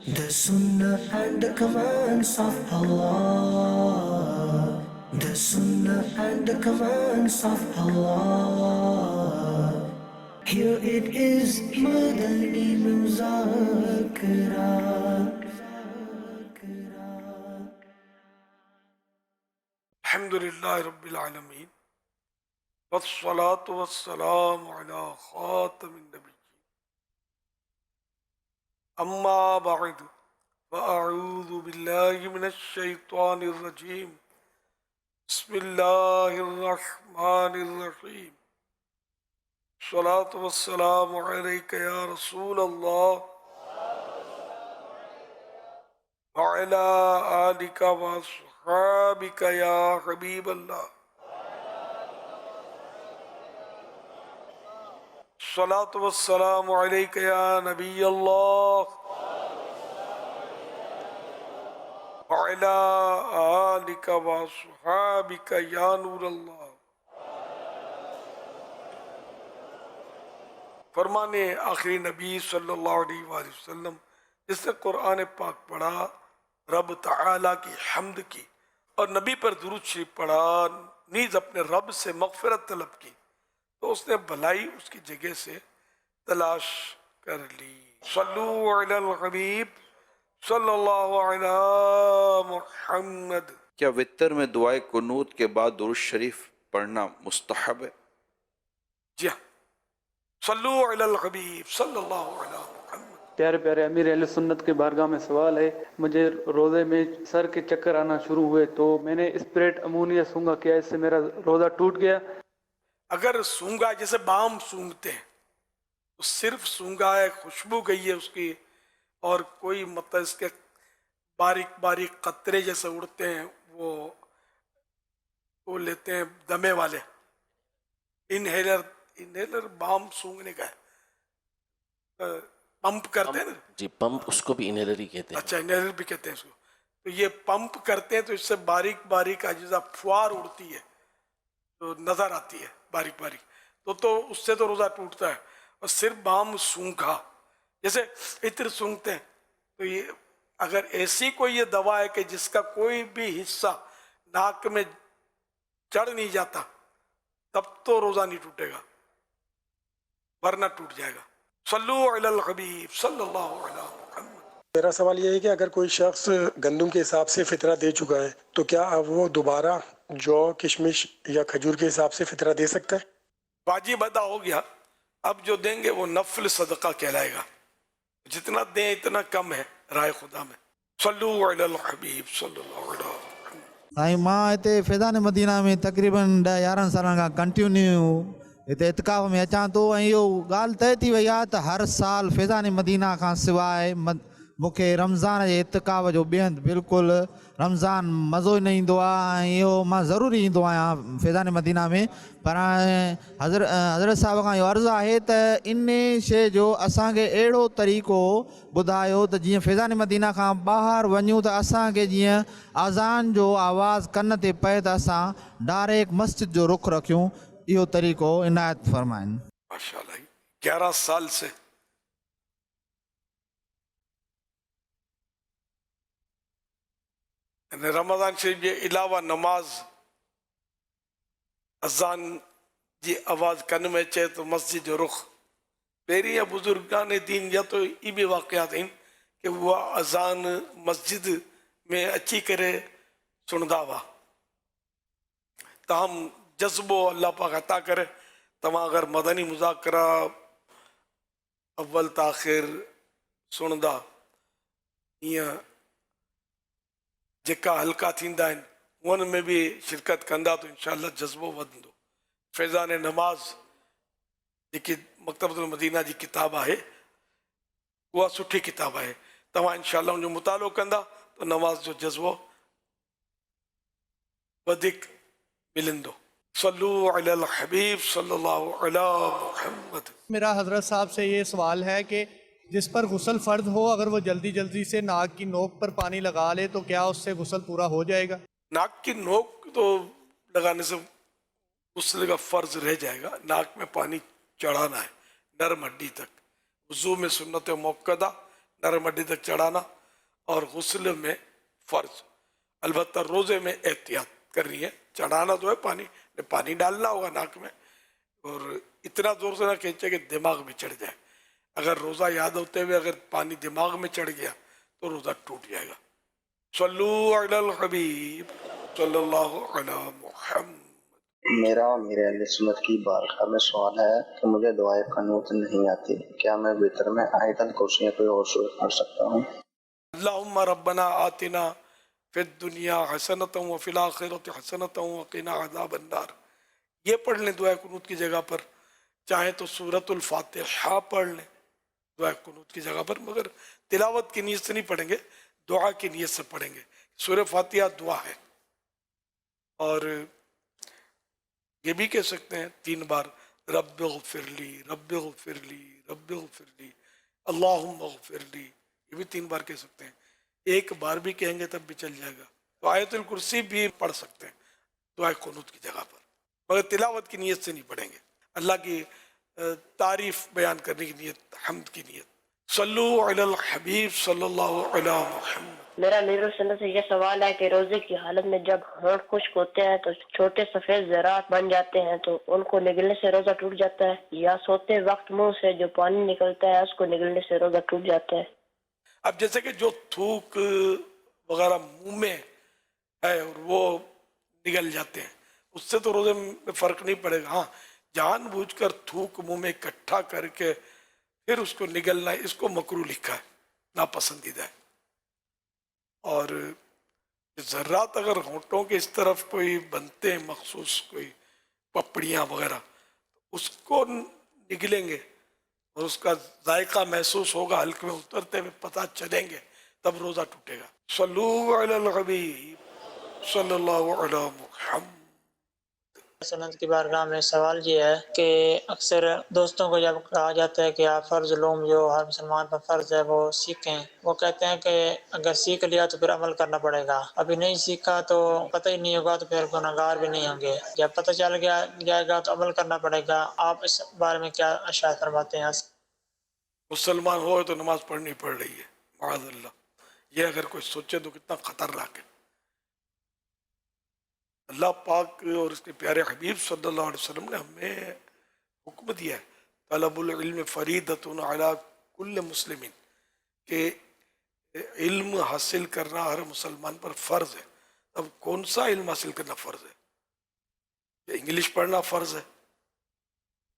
The Sunnah and the commands of Allah. The Sunnah and the commands of Allah. Here it is, Madani Muzakara. الحمدللہ رب العالمین والصلاة والسلام علی خاتم النبیین اما بعد فاعوذ باللہ من الشیطان الرجیم بسم اللہ الرحمن الرحیم الصلاة والسلام علیک یا رسول اللہ وعلی آلک واصحابک یا حبیب اللہ الصلاة والسلام علیک یا نبی اللہ وعلی آلک واصحابک یا نور اللہ۔ فرمانے آخری نبی صلی اللہ علیہ وآلہ وسلم جس نے قرآن پاک پڑھا، رب تعالیٰ کی حمد کی اور نبی پر درود شریف پڑھا، نیز اپنے رب سے مغفرت طلب کی تو اس نے بھلائی اس کی جگہ سے تلاش کر لی۔ صلو علی الحبیب صلی اللہ علی محمد۔ کیا وتر میں دعائے قنوت کے بعد درود شریف پڑھنا مستحب ہے؟ جی ہاں، صلو علی الحبیب صلی اللہ علی محمد۔ پیارے پیارے امیر اہل سنت کے بارگاہ میں سوال ہے، مجھے روزے میں سر کے چکر آنا شروع ہوئے تو میں نے اسپریٹ امونیا سونگا، کیا اس سے میرا روزہ ٹوٹ گیا؟ اگر سونگا جیسے بام سونگتے ہیں تو صرف سونگا ہے، خوشبو گئی ہے اس کی، اور کوئی مطلب اس کے باریک باریک قطرے جیسے اڑتے ہیں وہ لیتے ہیں دمے والے انہیلر بام سونگنے کا ہے، پمپ کرتے ہیں نا جی، پمپ اس کو بھی انہیلر ہی کہتے ہیں۔ اچھا، انہیلر بھی کہتے ہیں اس کو، تو یہ پمپ کرتے ہیں تو اس سے باریک باریک اجزا فوار اڑتی ہے تو نظر آتی ہے باریک باریک، تو اس سے تو روزہ ٹوٹتا ہے۔ اور صرف بام سونکھا جیسے عطر سونگتے ہیں، تو یہ اگر ایسی کوئی یہ دوا ہے کہ جس کا کوئی بھی حصہ ناک میں چڑھ نہیں جاتا تب تو روزہ نہیں ٹوٹے گا، ورنہ ٹوٹ جائے گا۔ صلو علی الحبیب صلی اللہ علیہ وسلم۔ میرا سوال یہ ہے کہ اگر کوئی شخص گندم کے حساب سے فطرہ دے چکا ہے تو کیا اب وہ دوبارہ جو کشمش یا کھجور کے حساب سے فطرہ دے سکتا ہے؟ واجب ادا ہو گیا، اب جو دیں گے وہ نفل صدقہ کہلائے گا، جتنا دیں اتنا کم ہے رائے خدا میں۔ صلو علی الحبیب صلی اللہ علیہ وسلم۔ سائیں ماں ہتے فیضان مدینہ میں تقریباً 10-11 سالن کا کنٹینیو ہتے اعتکاف میں اچاں تو ائیں اہو ॻाल्हि طے थी वई आहे त हर साल फैज़ान मदीना खां सवाइ मूंखे रमज़ान जे इत्काफ़ जो ॿियहंधि बिल्कुलु रमज़ान मज़ो ई न ईंदो आहे। ऐं इहो मां ज़रूरी ईंदो आहियां फैज़ान मदीना में, पर हज़रत साहिब खां इहो अर्ज़ु आहे त इन शइ जो असांखे अहिड़ो तरीक़ो ॿुधायो त जीअं फैज़ान मदीना खां ॿाहिरि वञूं त असांखे जीअं अज़ान जो आवाज़ु कन ते पए त असां डायरेक्ट मस्जिद जो रुख़ रखियूं، इहो तरीक़ो इनायत फरमाइनि۔ ماشاءاللہ 11 سال سے رمضان شریف کے علاوہ نماز اذان جی آواز کن میں چے تو مسجد جو رخ پہری یا بزرگان دین یا تو یہ بھی واقعات ہیں کہ وہ اذان مسجد میں اچھی کرے سندا ہوا، تاہم جذبو اللہ پاک عطا کرے تمام اگر مدنی مذاکرہ اول تاخیر سندا یہ جکا حلقہ تھیندا ہیں ان میں بھی شرکت کندا تو انشاءاللہ جذبو ودندو۔ فیضان نماز جی مکتبۃ المدینہ جی کتاب ہے، وہ سٹھی کتاب ہے، تمام انشاءاللہ ان جو مطالعو کندا تو نماز جو جذبو ودک ملندو۔ صلو علی الحبیب صلی اللہ علی محمد۔ میرا حضرت صاحب سے یہ سوال ہے کہ جس پر غسل فرض ہو اگر وہ جلدی جلدی سے ناک کی نوک پر پانی لگا لے تو کیا اس سے غسل پورا ہو جائے گا؟ ناک کی نوک تو لگانے سے غسل کا فرض رہ جائے گا، ناک میں پانی چڑھانا ہے نرم ہڈی تک۔ وضو میں سنت موقدہ नरम हड्डी तक चढ़ाना और गुस्ल में फ़र्ज। अलबत्ता रोज़े में एहतियात करनी है, चढ़ाना तो है पानी डालना होगा नाक में, और इतना ज़ोर से ना खींचे कि दिमाग में चढ़ जाए। अगर रोज़ा याद होते हुए अगर पानी दिमाग में चढ़ गया तो रोज़ा टूट जाएगा। सल्लू अलल हबीब सल्लल्लाहु अला मुहम्मद। मेरा और मेरे अहले सुन्नत की बारगाह में सवाल है कि मुझे दुआए क़नूत नहीं आती, क्या मैं वितर में आयतल कुर्सी या कोई और सूरत पढ़ सकता हूँ? अल्लाहुम्मा रब्बना आतिना फिद दुनिया हसनतम व फिल आखिरति हसनतम व क़िना अज़ाबन नार, ये पढ़ लें दुआ कुनूत की जगह पर। चाहे तो सूरतुल फातिहा पढ़ लें दुआ कुनूत की जगह पर, मगर तिलावत की नीयत से नहीं पढ़ेंगे, दुआ की नीयत से पढ़ेंगे। सूरह फातिहा दुआ है, और ये भी कह सकते हैं 3 बार रब्बिग़फिरली रब्बिग़फिरली रब्बिग़फिरली अल्लाहुम्मग़फिरली, ये भी 3 बार कह सकते हैं। 1 बार भी कहेंगे तब भी चल जाएगा। तो आयतुल कुर्सी भी पढ़ सकते हैं दुआ कुनूत की जगह पर, मगर तिलावत की नीयत से नहीं पढ़ेंगे। अल्लाह की तारीफ बयान करने की नीयत, हम्द की नीयत। सल्लू अलल हबीब सल्लल्लाहु अला मुहम्मद। मेरा मीरुल सुन्नत से ये सवाल है कि रोजे की हालत में जब होंठ खुश्क होते हैं तो छोटे सफेद ज़रात बन जाते हैं, तो उनको निगलने से रोजा टूट जाता है, या सोते वक्त मुंह से जो पानी निकलता है उसको निगलने से रोजा टूट जाता है? अब जैसे कि जो थूक वगैरह मुंह में है और वो निगल जाते हैं, उससे तो रोजे में फर्क नहीं पड़ेगा। हाँ, जानबूझकर थूक मुंह में इकट्ठा करके फिर उसको निगलना, इसको मकरूह लिखा है, नापसंदीदा है। और ज़र्रात अगर होंठों के इस तरफ कोई बनते हैं मखसूस, कोई पपड़ियाँ वगैरह, उसको निगलेंगे और उसका जायका महसूस होगा, हल्क में उतरते हुए पता चलेंगे, तब रोज़ा टूटेगा। सल्लू अलल हबीब सल्लल्लाहु अला मुहम्मद। सुन्नत की बारगाह में सवाल ये है कि अक्सर दोस्तों को जब कहा जाता है कि आप फ़र्ज उलूम जो हर मुसलमान पर फ़र्ज है वो सीखें, वो कहते हैं कि अगर सीख लिया तो फिर अमल करना पड़ेगा, अभी नहीं सीखा तो पता ही नहीं होगा तो फिर गुनहगार भी नहीं होंगे, जब पता चल गया जाएगा तो अमल करना पड़ेगा। आप इस बारे में क्या इरशाद फरमाते हैं? मुसलमान हो तो नमाज पढ़नी पड़ रही है, माअज़ल्लाह, ये अगर कोई सोचे तो कितना खतरनाक है। अल्लाह पाक और उसके प्यारे हबीब सल्लल्लाहु अलैहि वसल्लम ने हमें हुक्म दिया है, तलबुल इल्म फरीदतुन अला कुल्ल मुस्लिमिन, कि इल्म हासिल करना हर मुसलमान पर फ़र्ज़ है। अब कौन सा इल्म हासिल करना फ़र्ज़ है? इंग्लिश पढ़ना फ़र्ज़ है,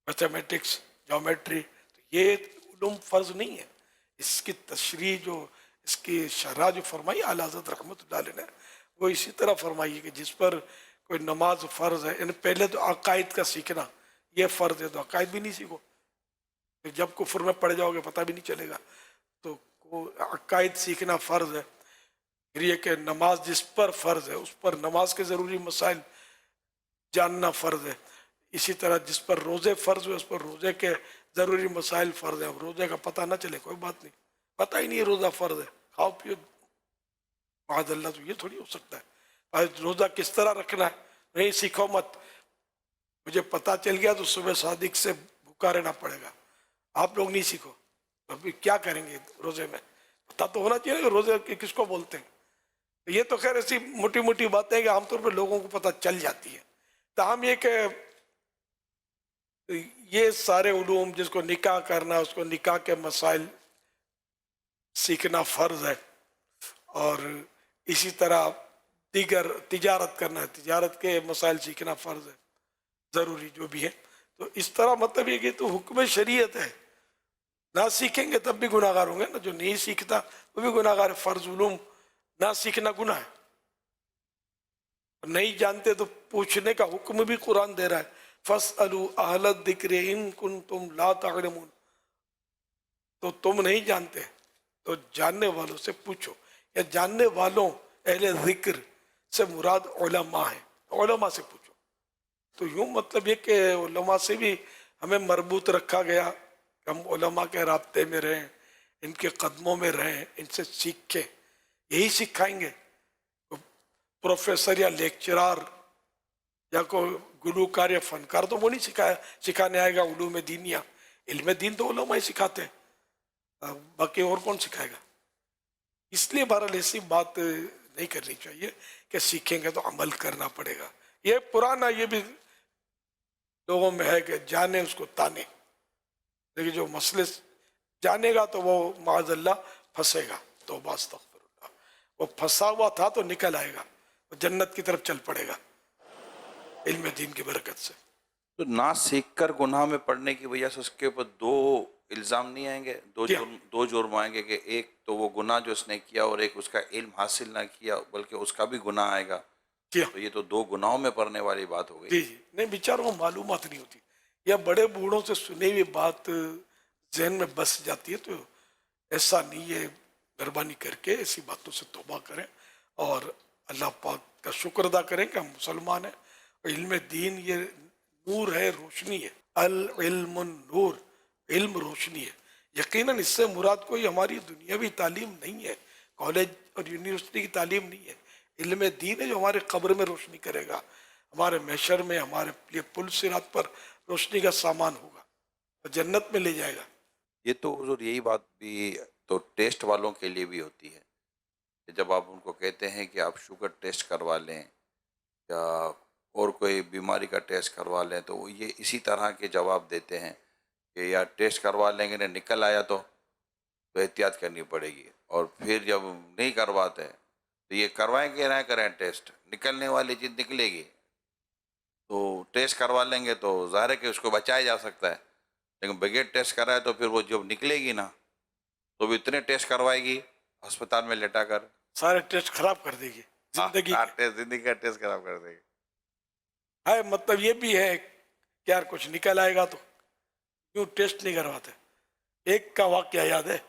मैथमेटिक्स, ज्योमेट्री, तो ये उलूम फ़र्ज़ नहीं है। इसकी तशरीह जो, इसकी शरह जो फरमाई आला हज़रत रहमतुल्लाह अलैह ने, वो इसी तरह फरमाई है कि जिस पर कोई नमाज फ़र्ज़ है, यानी पहले तो अकायद का सीखना ये फ़र्ज़ है, तो अकायद भी नहीं सीखो, फिर जब कुफ्र में पड़ जाओगे पता भी नहीं चलेगा। तो अकायद सीखना फ़र्ज़ है। फिर ये कि नमाज जिस पर फ़र्ज़ है उस पर नमाज के ज़रूरी मसाइल जानना फ़र्ज़ है। इसी तरह जिस पर रोज़े फ़र्ज़ है उस पर रोज़े के ज़रूरी मसाइल फ़र्ज़ है। रोज़े का पता ना चले कोई बात नहीं, पता ही नहीं है रोज़ा फ़र्ज़ है, खाओ पियो माअज़ल्लाह, तो ये थोड़ी हो सकता है। रोज़ा किस तरह रखना है नहीं सीखो मत, मुझे पता चल गया तो सुबह सादिक से भूखा रहना पड़ेगा, आप लोग नहीं सीखो, अभी क्या करेंगे रोज़े में? पता तो होना चाहिए कि रोज़े किसको बोलते हैं। ये तो खैर ऐसी मोटी मोटी बातें हैं कि आमतौर पर लोगों को पता चल जाती है। तो हम ये सारे उलूम, जिसको निकाह करना उसको निकाह के मसाइल सीखना फ़र्ज़ है, और इसी तरह दीगर तिजारत करना है, तिजारत के मसाइल सीखना फ़र्ज़ है, ज़रूरी जो भी है। तो इस तरह मतलब ये कि तो हुक्म शरीयत है, ना सीखेंगे तब भी गुनाहगार होंगे ना, जो नहीं सीखता वो भी गुनाहगार है। फ़र्ज़ उलूम ना सीखना गुनाह है, नहीं जानते तो पूछने का हुक्म भी कुरान दे रहा है, फ़स्अलू अहल ज़िक्र इन कुन्तुम ला तअलमून, तो तुम नहीं जानते तो जानने वालों से पूछो, या जानने वालों अहले ज़िक्र से मुराद उलमा है, उलमा से पूछो। तो यूँ मतलब ये कि उलमा से भी हमें मरबूत रखा गया, हम उलमा के राब्ते में रहें, इनके कदमों में रहें, इनसे सीखें, यही सिखाएंगे। तो प्रोफेसर या लेक्चरार या कोई गुलूकार या फनकार तो वो नहीं सिखाने आएगा उलूम दीनिया, इल्म दीन तो उलमा ही सिखाते हैं। बाकी और कौन सिखाएगा? इसलिए बहरहाल ऐसी बात नहीं करनी चाहिए कि सीखेंगे तो अमल करना पड़ेगा। ये पुराना ये भी लोगों में है कि जाने उसको ताने, लेकिन जो मसले जानेगा तो वो माज़अल्लाह फंसेगा। तो अस्तग़फिरुल्लाह, वो फंसा हुआ था तो निकल आएगा, वो जन्नत की तरफ चल पड़ेगा इल्म दीन की बरकत से। तो ना सीख कर गुनाह में पड़ने की वजह से उसके ऊपर दो इल्ज़ाम नहीं आएंगे, दो जुर्म आएंगे कि एक तो वो गुनाह जो उसने किया और एक उसका इल्म हासिल ना किया बल्कि उसका भी गुनाह आएगा। तो ये तो दो गुनाहों में पड़ने वाली बात हो गई। जी जी, नहीं बेचारों को मालूमात नहीं होती, या बड़े बूढ़ों से सुनी हुई बात जहन में बस जाती है। तो ऐसा नहीं है, मेहरबानी करके ऐसी बातों से तौबा करें और अल्लाह पाक का शुक्र अदा करें कि हम मुसलमान हैं। और इल्म दीन ये नूर है, रोशनी है। अल इल्म नूर, इल्म रोशनी है। यकीनन इससे मुराद कोई हमारी दुनियावी तालीम नहीं है, कॉलेज और यूनिवर्सिटी की तालीम नहीं है। इल्म दीन है जो हमारे कब्र में रोशनी करेगा, हमारे महशर में हमारे लिए पुल सिरात पर रोशनी का सामान होगा और जन्नत में ले जाएगा। ये तो हुजूर यही बात भी तो टेस्ट वालों के लिए भी होती है कि जब आप उनको कहते हैं कि आप शुगर टेस्ट करवा लें या और कोई बीमारी का टेस्ट करवा लें, तो वो ये इसी तरह के जवाब देते हैं कि यार टेस्ट करवा लेंगे ना निकल आया तो एहतियात करनी पड़ेगी। और फिर जब नहीं करवाते हैं तो ये करवाएं कि ना करें टेस्ट, निकलने वाली चीज़ निकलेगी। तो टेस्ट करवा लेंगे तो ज़ाहिर है कि उसको बचाया जा सकता है, लेकिन बगैर टेस्ट कराए तो फिर वो जब निकलेगी ना तो भी इतने टेस्ट करवाएगी अस्पताल में लेटा कर, सारे टेस्ट खराब कर देगी, जिंदगी का टेस्ट खराब कर देगी। है मतलब ये भी है कि यार कुछ निकल आएगा तो क्यों टेस्ट नहीं करवाते। एक का वाकया याद है,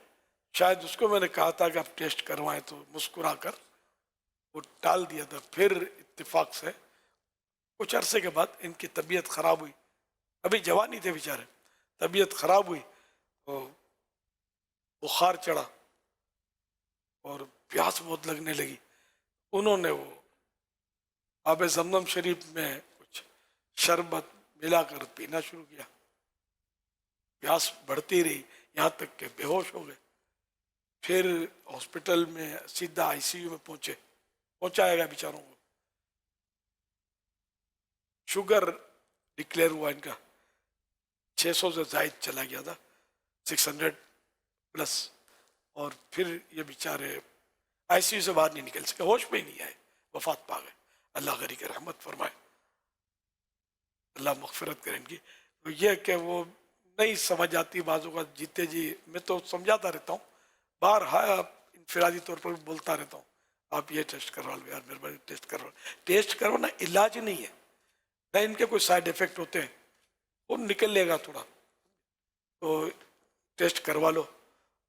शायद उसको मैंने कहा था कि आप टेस्ट करवाएं, तो मुस्कुरा कर वो टाल दिया था। फिर इत्तेफाक से कुछ अरसे के बाद इनकी तबीयत ख़राब हुई, अभी जवान ही थे बेचारे, तबीयत ख़राब हुई तो बुखार चढ़ा और प्यास बहुत लगने लगी। उन्होंने वो आब ज़मज़म शरीफ में कुछ शरबत मिलाकर पीना शुरू किया, प्यास बढ़ती रही यहाँ तक कि बेहोश हो गए। फिर हॉस्पिटल में सीधा आईसीयू में पहुंचाएगा बेचारों को। शुगर डिक्लेयर हुआ इनका 600 से जायद चला गया था, 600 प्लस। और फिर ये बेचारे आईसीयू से बाहर नहीं निकल सके, होश में ही नहीं आए, वफात पा गए। अल्लाह गरी के रहमत फरमाए, अल्लाह मगफिरत करें इनकी। तो ये कि वो नहीं समझ आती बाजों का, जीते जी मैं तो समझाता रहता हूँ, बाहर इनफरादी तौर पर बोलता रहता हूँ, आप ये टेस्ट करवा लो यार, मेहरबानी टेस्ट करवा। टेस्ट करवाना इलाज नहीं है, ना इनके कोई साइड इफेक्ट होते हैं, वो निकल लेगा थोड़ा, तो टेस्ट करवा लो।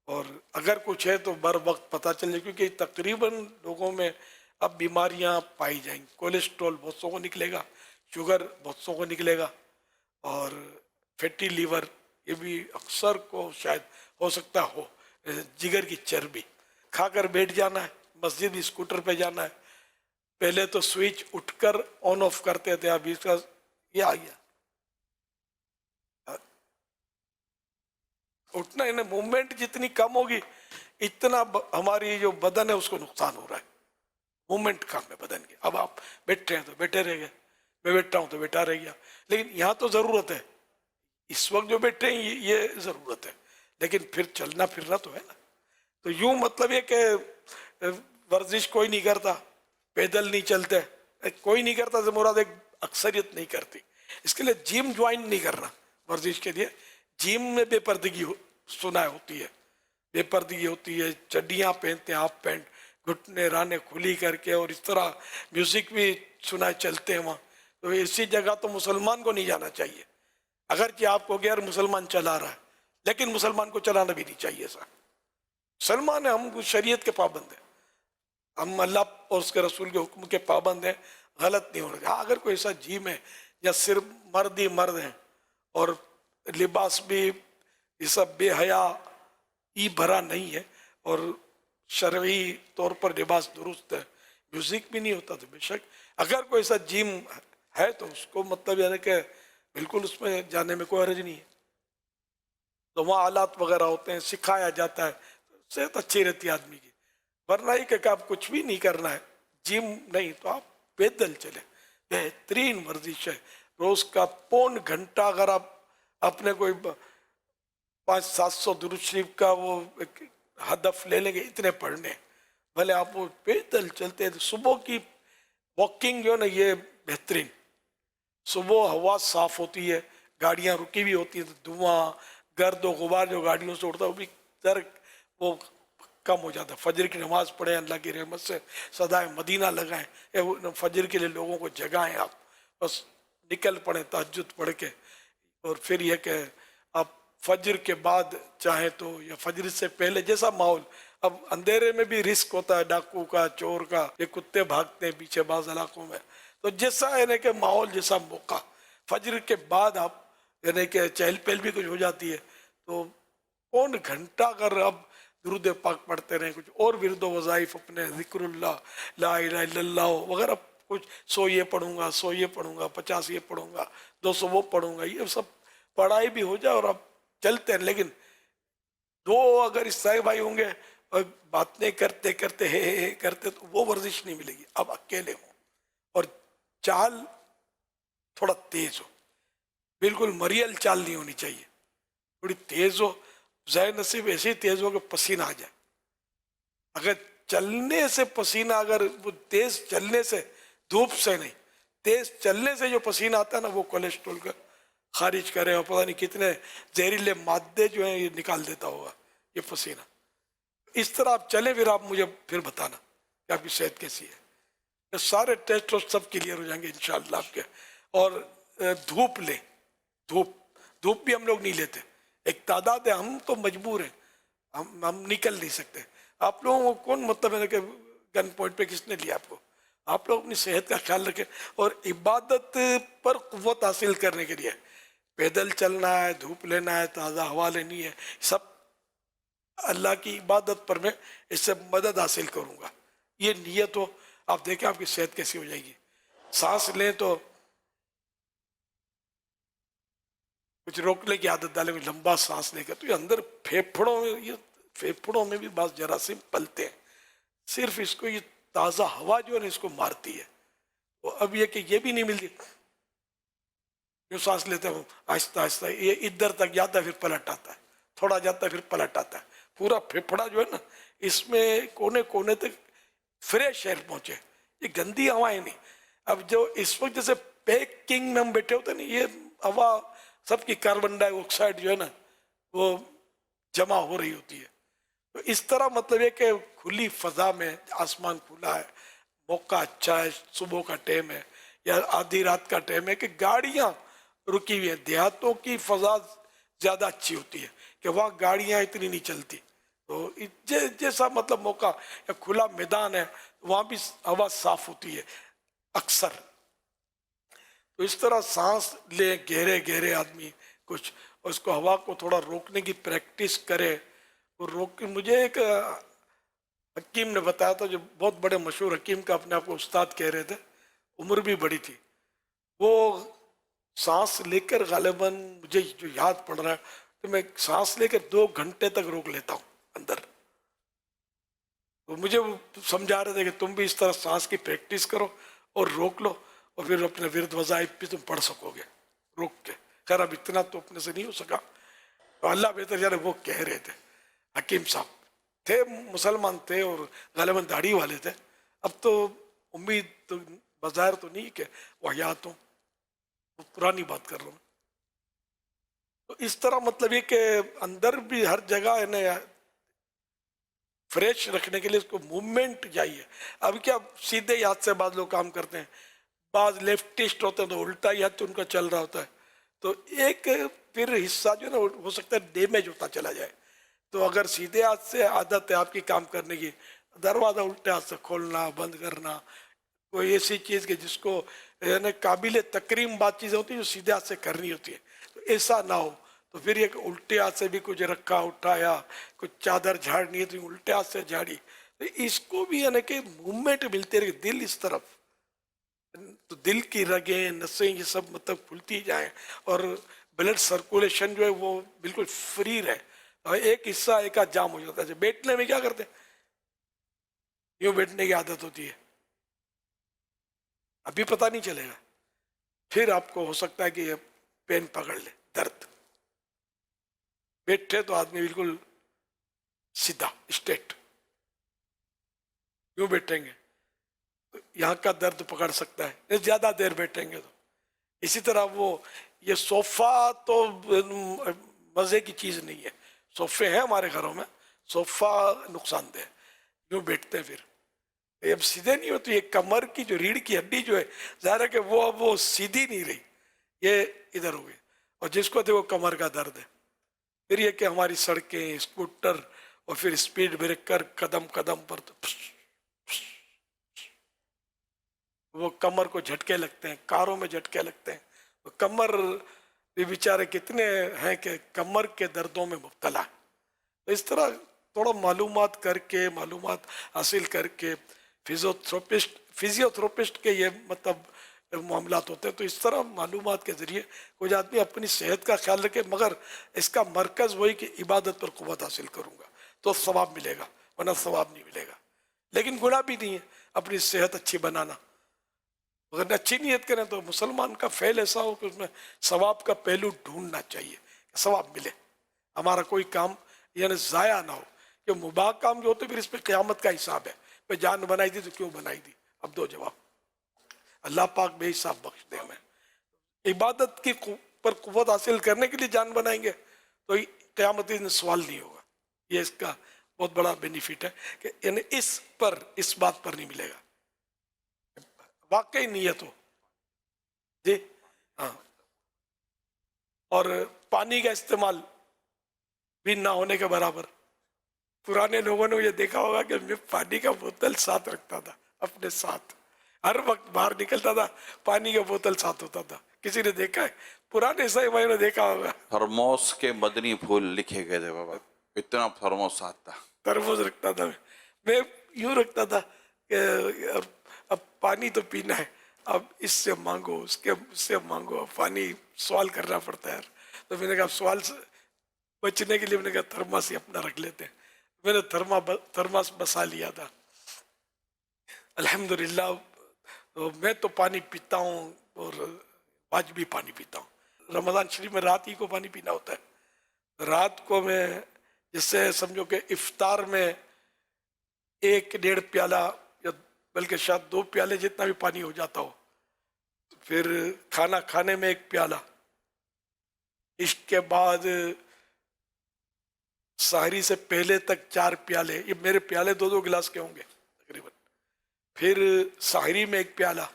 और अगर कुछ है तो बर वक्त पता चल जाए, क्योंकि तकरीबन लोगों में अब बीमारियां पाई जाएंगी। कोलेस्ट्रॉल बहुत सौ को निकलेगा, शुगर बहुत सौ को निकलेगा, और फैटी लीवर ये भी अक्सर को शायद हो सकता हो, जिगर की चर्बी। खाकर बैठ जाना है, मस्जिद स्कूटर पे जाना है, पहले तो स्विच उठकर ऑन ऑफ करते थे, अभी इसका ये आ गया, उठना इन्हें मूवमेंट जितनी कम होगी इतना हमारी जो बदन है उसको नुकसान हो रहा है। मूवमेंट कम है बदन की। अब आप बैठे हैं तो बैठे रह गए, मैं बैठा हूँ तो बैठा रह गया, लेकिन यहाँ तो ज़रूरत है, इस वक्त जो बैठे हैं ये ज़रूरत है, लेकिन फिर चलना फिरना तो है ना। तो यूँ मतलब ये कि वर्जिश कोई नहीं करता, पैदल नहीं चलते, कोई नहीं करता, तो मुराद एक अक्सरियत नहीं करती। इसके लिए जिम ज्वाइन नहीं करना वर्जिश के लिए। जिम में बेपर्दगी सुना होती है, बेपर्दगी होती है, चड्डियाँ पहनते हैं, हाफ पैंट, घुटने राने खुली करके, और इस तरह म्यूज़िक भी सुना चलते हैं वहाँ। तो इसी जगह तो मुसलमान को नहीं जाना चाहिए। अगर कि आपको यार मुसलमान चला रहा है, लेकिन मुसलमान को चलाना भी नहीं चाहिए। ऐसा मुसलमान है, हम शरीयत के पाबंद हैं, हम अल्लाह और उसके रसूल के हुक्म के पाबंद हैं, गलत नहीं होना। हाँ, अगर कोई ऐसा जिम है या सिर्फ मर्द ही मर्द हैं और लिबास भी ये सब बेहया ई भरा नहीं है और शरई तौर पर लिबास दुरुस्त है, म्यूज़िक भी नहीं होता, तो बेशक अगर कोई ऐसा जिम है तो उसको मतलब यानी कि बिल्कुल उसमें जाने में कोई हर्ज नहीं है। تو وہاں آلات وغیرہ ہوتے ہیں, سکھایا جاتا ہے, صحت اچھی رہتی ہے آدمی کی. ورنہ ہی کہ آپ کچھ بھی نہیں کرنا ہے, جم نہیں تو آپ پیدل چلیں, بہترین ورزش ہے. روز کا پون گھنٹہ اگر آپ اپنے کوئی 500-700 درود شریف کا وہ ایک ہدف لے لیں گے اتنے پڑھنے, بھلے آپ وہ پیدل چلتے ہیں. صبح کی واکنگ جو ہے نا یہ بہترین, صبح ہوا صاف ہوتی ہے, گاڑیاں رکی ہوئی ہوتی ہیں تو دھواں گرد و غبار جو گاڑیوں سے اڑتا ہے وہ بھی وہ کم ہو جاتا ہے. فجر کی نماز پڑھیں, اللہ کی رحمت سے صدائے مدینہ لگائیں, فجر کے لیے لوگوں کو جگائیں, آپ بس نکل پڑیں تہجد پڑھ کے. اور پھر یہ کہ آپ فجر کے بعد چاہیں تو یا فجر سے پہلے جیسا ماحول, اب اندھیرے میں بھی رسک ہوتا ہے ڈاکو کا, چور کا, یہ کتے بھاگتے ہیں پیچھے بعض علاقوں میں, تو جیسا یعنی کہ ماحول جیسا موقع, فجر کے بعد آپ یعنی کہ چہل پہل بھی کچھ ہو جاتی ہے تو پون گھنٹہ اگر اب درود پاک پڑھتے رہیں, کچھ اور ورد و وظائف اپنے, ذکر اللہ, لا الہ الا اللہ وغیرہ, کچھ 100 یہ پڑھوں گا, 100 یہ پڑھوں گا, 50 یہ پڑھوں گا, 200 وہ پڑھوں گا, یہ سب پڑھائی بھی ہو جائے اور آپ چلتے ہیں. لیکن دو اگر عیسائی بھائی ہوں گے اور باتیں کرتے کرتے ہے کرتے تو وہ ورزش نہیں ملے گی. اب اکیلے ہوں اور چال تھوڑا تیز ہو, بالکل مریل چال نہیں ہونی چاہیے, تھوڑی تیز ہو, ظاہر نصیب ایسے تیز ہو کہ پسینہ آ جائے. اگر چلنے سے پسینہ, اگر وہ تیز چلنے سے, دھوپ سے نہیں, تیز چلنے سے جو پسینہ آتا ہے نا وہ کولیسٹرول کا خارج کرے اور پتہ نہیں کتنے زہریلے مادے جو ہیں یہ نکال دیتا ہوگا یہ پسینہ. اس طرح آپ چلیں پھر آپ مجھے پھر بتانا کہ آپ کی صحت کیسی ہے. سارے ٹیسٹ سب کلیئر ہو جائیں گے انشاءاللہ آپ کے. اور دھوپ لیں, دھوپ بھی ہم لوگ نہیں لیتے, ایک تعداد ہے, ہم تو مجبور ہیں, ہم نکل نہیں سکتے. آپ لوگوں کو کون مطلب ہے کہ گن پوائنٹ پہ کس نے لیا آپ کو؟ آپ لوگ اپنی صحت کا خیال رکھیں اور عبادت پر قوت حاصل کرنے کے لیے پیدل چلنا ہے, دھوپ لینا ہے, تازہ ہوا لینی ہے, سب اللہ کی عبادت پر میں اس سے مدد حاصل کروں گا. یہ نیت ہو, آپ دیکھیں آپ کی صحت کیسی ہو جائے گی. سانس لیں تو کچھ روکنے کی عادت ڈالیں, لمبا سانس لے کر تو یہ اندر پھیپھڑوں میں بھی بعض جراثیم پلتے ہیں, صرف اس کو یہ تازہ ہوا جو ہے نا اس کو مارتی ہے. وہ اب یہ کہ یہ بھی نہیں ملتی, جو سانس لیتے ہوں آہستہ آہستہ یہ ادھر تک جاتا ہے پھر پلٹ آتا ہے, تھوڑا جاتا ہے پھر پلٹ آتا ہے. پورا پھیپھڑا جو ہے نا اس میں کونے کونے تک فریش ایئر پہنچے, یہ گندی ہوائیں نہیں. اب جو اس وقت جیسے پیکنگ میں ہم بیٹھے ہوتے ہیں نا, یہ ہوا سب کی کاربن ڈائی آکسائڈ جو ہے نا وہ جمع ہو رہی ہوتی ہے. تو اس طرح مطلب یہ کہ کھلی فضا میں, آسمان کھلا ہے, موقع اچھا ہے, صبح کا ٹائم ہے یا آدھی رات کا ٹائم ہے کہ گاڑیاں رکی ہوئی ہیں. دیہاتوں کی فضا زیادہ اچھی ہوتی ہے کہ وہاں گاڑیاں اتنی نہیں چلتی, تو جیسا مطلب موقع یا کھلا میدان ہے وہاں بھی ہوا صاف ہوتی ہے اکثر. تو اس طرح سانس لے گہرے گہرے آدمی کچھ, اور اس کو ہوا کو تھوڑا روکنے کی پریکٹس کرے. اور مجھے ایک حکیم نے بتایا تھا, جو بہت بڑے مشہور حکیم کا اپنے آپ کو استاد کہہ رہے تھے, عمر بھی بڑی تھی, وہ سانس لے کر غالباً مجھے جو یاد پڑ رہا ہے تو میں سانس لے کر 2 گھنٹے تک روک لیتا ہوں اندر. تو مجھے وہ سمجھا رہے تھے کہ تم بھی اس طرح سانس کی پریکٹس کرو اور روک لو, اور پھر اپنے ورد وظائف بھی تم پڑھ سکو گے روک کے. خیر اب اتنا تو اپنے سے نہیں ہو سکا, تو اللہ بہتر جانے. وہ کہہ رہے تھے حکیم صاحب تھے, مسلمان تھے اور غالباً داڑھی والے تھے. اب تو امید تو بظاہر تو نہیں کہ وہ حیات ہوں, وہ پرانی بات کر رہا ہوں. تو اس طرح مطلب یہ کہ اندر بھی ہر جگہ ہے فریش رکھنے کے لیے اس کو موومنٹ چاہیے. اب کیا سیدھے ہاتھ سے بعض لوگ کام کرتے ہیں, بعض لیفٹسٹ ہوتے ہیں تو الٹا ہی ہاتھ ان کا چل رہا ہوتا ہے, تو ایک پھر حصہ جو ہے نا ہو سکتا ہے ڈیمیج ہوتا چلا جائے. تو اگر سیدھے ہاتھ سے عادت ہے آپ کی کام کرنے کی, دروازہ الٹے ہاتھ سے کھولنا بند کرنا, کوئی ایسی چیز کہ جس کو یعنی قابل تکریم بات چیزیں ہوتی ہیں جو سیدھے ہاتھ سے کرنی ہوتی ہے, تو ایسا نہ ہو. تو پھر یہ الٹے ہاتھ سے بھی کچھ رکھا اٹھایا, کچھ چادر جھاڑنی ہے تو الٹے ہاتھ سے جھاڑی, تو اس کو بھی یعنی کہ موومنٹ ملتے رہے, دل اس طرف, تو دل کی رگیں نسیں یہ سب مطلب کھلتی جائیں اور ब्लड सर्कुलेशन जो है वो बिल्कुल फ्री रहे, तो एक हिस्सा एक आध जाम हो जाता है। बैठने में क्या करते हैं, यूं बैठने की आदत होती है, अभी पता नहीं चलेगा, फिर आपको हो सकता है कि ये पेन पकड़ ले, दर्द। बैठे तो आदमी बिल्कुल सीधा स्ट्रेट, यूं बैठेंगे तो यहाँ का दर्द पकड़ सकता है, ज्यादा देर बैठेंगे तो। इसी तरह वो ये सोफा तो मजे की चीज नहीं है, सोफे हैं हमारे घरों में, सोफा नुकसानदेह, यूं बैठते हैं फिर ये अब सीधे नहीं होती। ये कमर की जो रीढ़ की हड्डी जो है, ज़ाहिर है कि वो सीधी नहीं रही, ये इधर हो गई, और जिसको देखो कमर का दर्द है। फिर ये कि हमारी सड़कें, स्कूटर और फिर स्पीड ब्रेकर कदम कदम पर तो वो कमर को झटके लगते हैं, कारों में झटके लगते हैं। तो कमर भी बेचारे कितने हैं कि कमर के दर्दों में मुब्तला है। तो इस तरह थोड़ा मालूमात करके, मालूमात हासिल करके, फिजियोथेरेपिस्ट के ये मतलब मामलात होते हैं, तो इस तरह मालूमात के ज़रिए कुछ आदमी अपनी सेहत का ख्याल रखे, मगर इसका मरकज़ वही कि इबादत पर क़ुव्वत हासिल करूँगा तो सवाब मिलेगा, वरना सवाब नहीं मिलेगा। लेकिन गुनाह भी नहीं है अपनी सेहत अच्छी बनाना। अगर अच्छी नीयत करें तो मुसलमान का फ़ैल ऐसा हो कि उसमें सवाब का पहलू ढूंढना चाहिए, सवाब मिले, हमारा कोई काम यानी ज़ाया ना हो। कि मुबाह काम जो होते फिर इस पर क़यामत का हिसाब है, मैं जान बनाई थी तो क्यों बनाई थी, अब दो जवाब, अल्लाह पाक बेहिसाब बख्श दे हमें। इबादत की पर कुव्वत हासिल करने के लिए जान बनाएंगे तो क़यामत के दिन सवाल नहीं होगा। ये इसका बहुत बड़ा बेनिफिट है कि यानी इस बात पर नहीं मिलेगा, वाकई नीयत हो जी। हाँ, और पानी का इस्तेमाल भी ना होने के बराबर। पुराने लोगों ने ये देखा होगा कि मैं पानी का बोतल साथ रखता था अपने साथ, हर वक्त बाहर निकलता था पानी का बोतल साथ होता था। किसी ने देखा है? पुराने सही भाई ने देखा होगा। थर्मोस के मदनी फूल लिखे गए थे बाबा, इतना थर्मोस साथ था। तरबूज रखता था मैं यूं रखता था कि अब पानी तो पीना है, अब इससे मांगो, उससे मांगो, पानी सवाल करना पड़ता है। तो मैंने कहा सवाल से बचने के लिए मैंने कहा थर्मास ही अपना रख लेते हैं। मैंने थर्मास बसा लिया था अल्हम्दुलिल्लाह। तो मैं तो पानी पीता हूँ और आज भी पानी पीता हूँ। रमज़ान शरीफ में रात ही को पानी पीना होता है। रात को मैं जिससे समझो कि इफ्तार में 1-1.5 प्याला या बल्कि शायद 2 प्याले जितना भी पानी हो जाता हो, फिर खाना खाने में 1 प्याला, इसके बाद सहरी से पहले तक 4 प्याले, ये मेरे प्याले 2-2 गिलास के होंगे तकरीबन, फिर सहरी में 1 प्याला,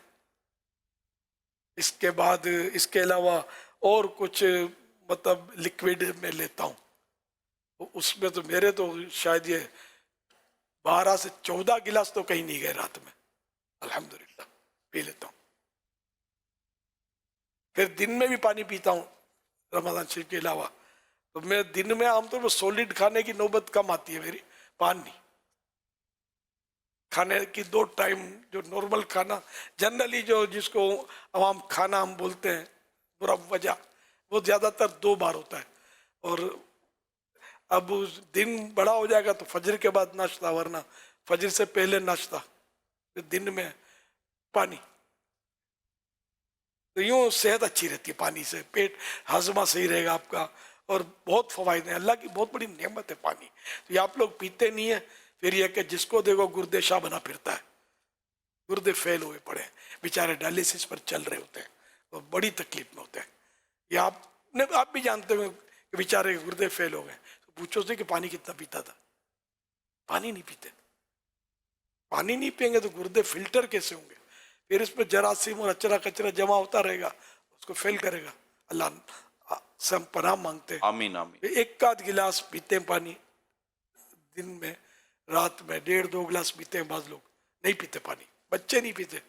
इसके बाद इसके अलावा और कुछ मतलब लिक्विड में लेता हूँ, तो उसमें तो मेरे तो शायद ये 12 से 14 गिलास तो कहीं नहीं गए रात में, अल्हम्दुलिल्लाह पी लेता हूँ। फिर दिन में भी पानी पीता हूँ रमज़ान शरीफ के अलावा। तो मैं दिन में आमतौर पर सॉलिड खाने की नौबत कम आती है मेरी, पानी खाने की 2 टाइम जो नॉर्मल खाना जनरली जो जिसको आवाम खाना हम बोलते हैं बुरा वजह, वो ज़्यादातर 2 बार होता है। और अब दिन बड़ा हो जाएगा तो फजर के बाद नाश्ता, वरना फजर से पहले नाश्ता, दिन में पानी। तो यूँ सेहत अच्छी रहती है पानी से, पेट हाजमा सही रहेगा आपका, और बहुत फ़वाइद हैं। अल्लाह की बहुत बड़ी नेमत है पानी। तो ये आप लोग पीते नहीं है, फिर यह कि जिसको देखो गुर्दे शाह बना फिरता है, गुर्दे फेल हुए पड़े हैं, बेचारे डायलिसिस पर चल रहे होते हैं, तो बड़ी तकलीफ में होते हैं। ये आप भी जानते हो कि बेचारे गुर्दे फेल हो गए, तो पूछो से कि पानी कितना पीता था। पानी नहीं पीते, पानी नहीं पियेंगे तो गुर्दे फिल्टर कैसे होंगे? फिर इस पर जरासीम और अचरा कचरा जमा होता रहेगा, उसको फेल करेगा। अल्लाह से हम पनाह मांगते हैं, आमीन आमीन। 1 गिलास पीते हैं पानी दिन में, रात में 1.5-2 गिलास पीते हैं। बाज लोग नहीं पीते पानी, बच्चे नहीं पीते,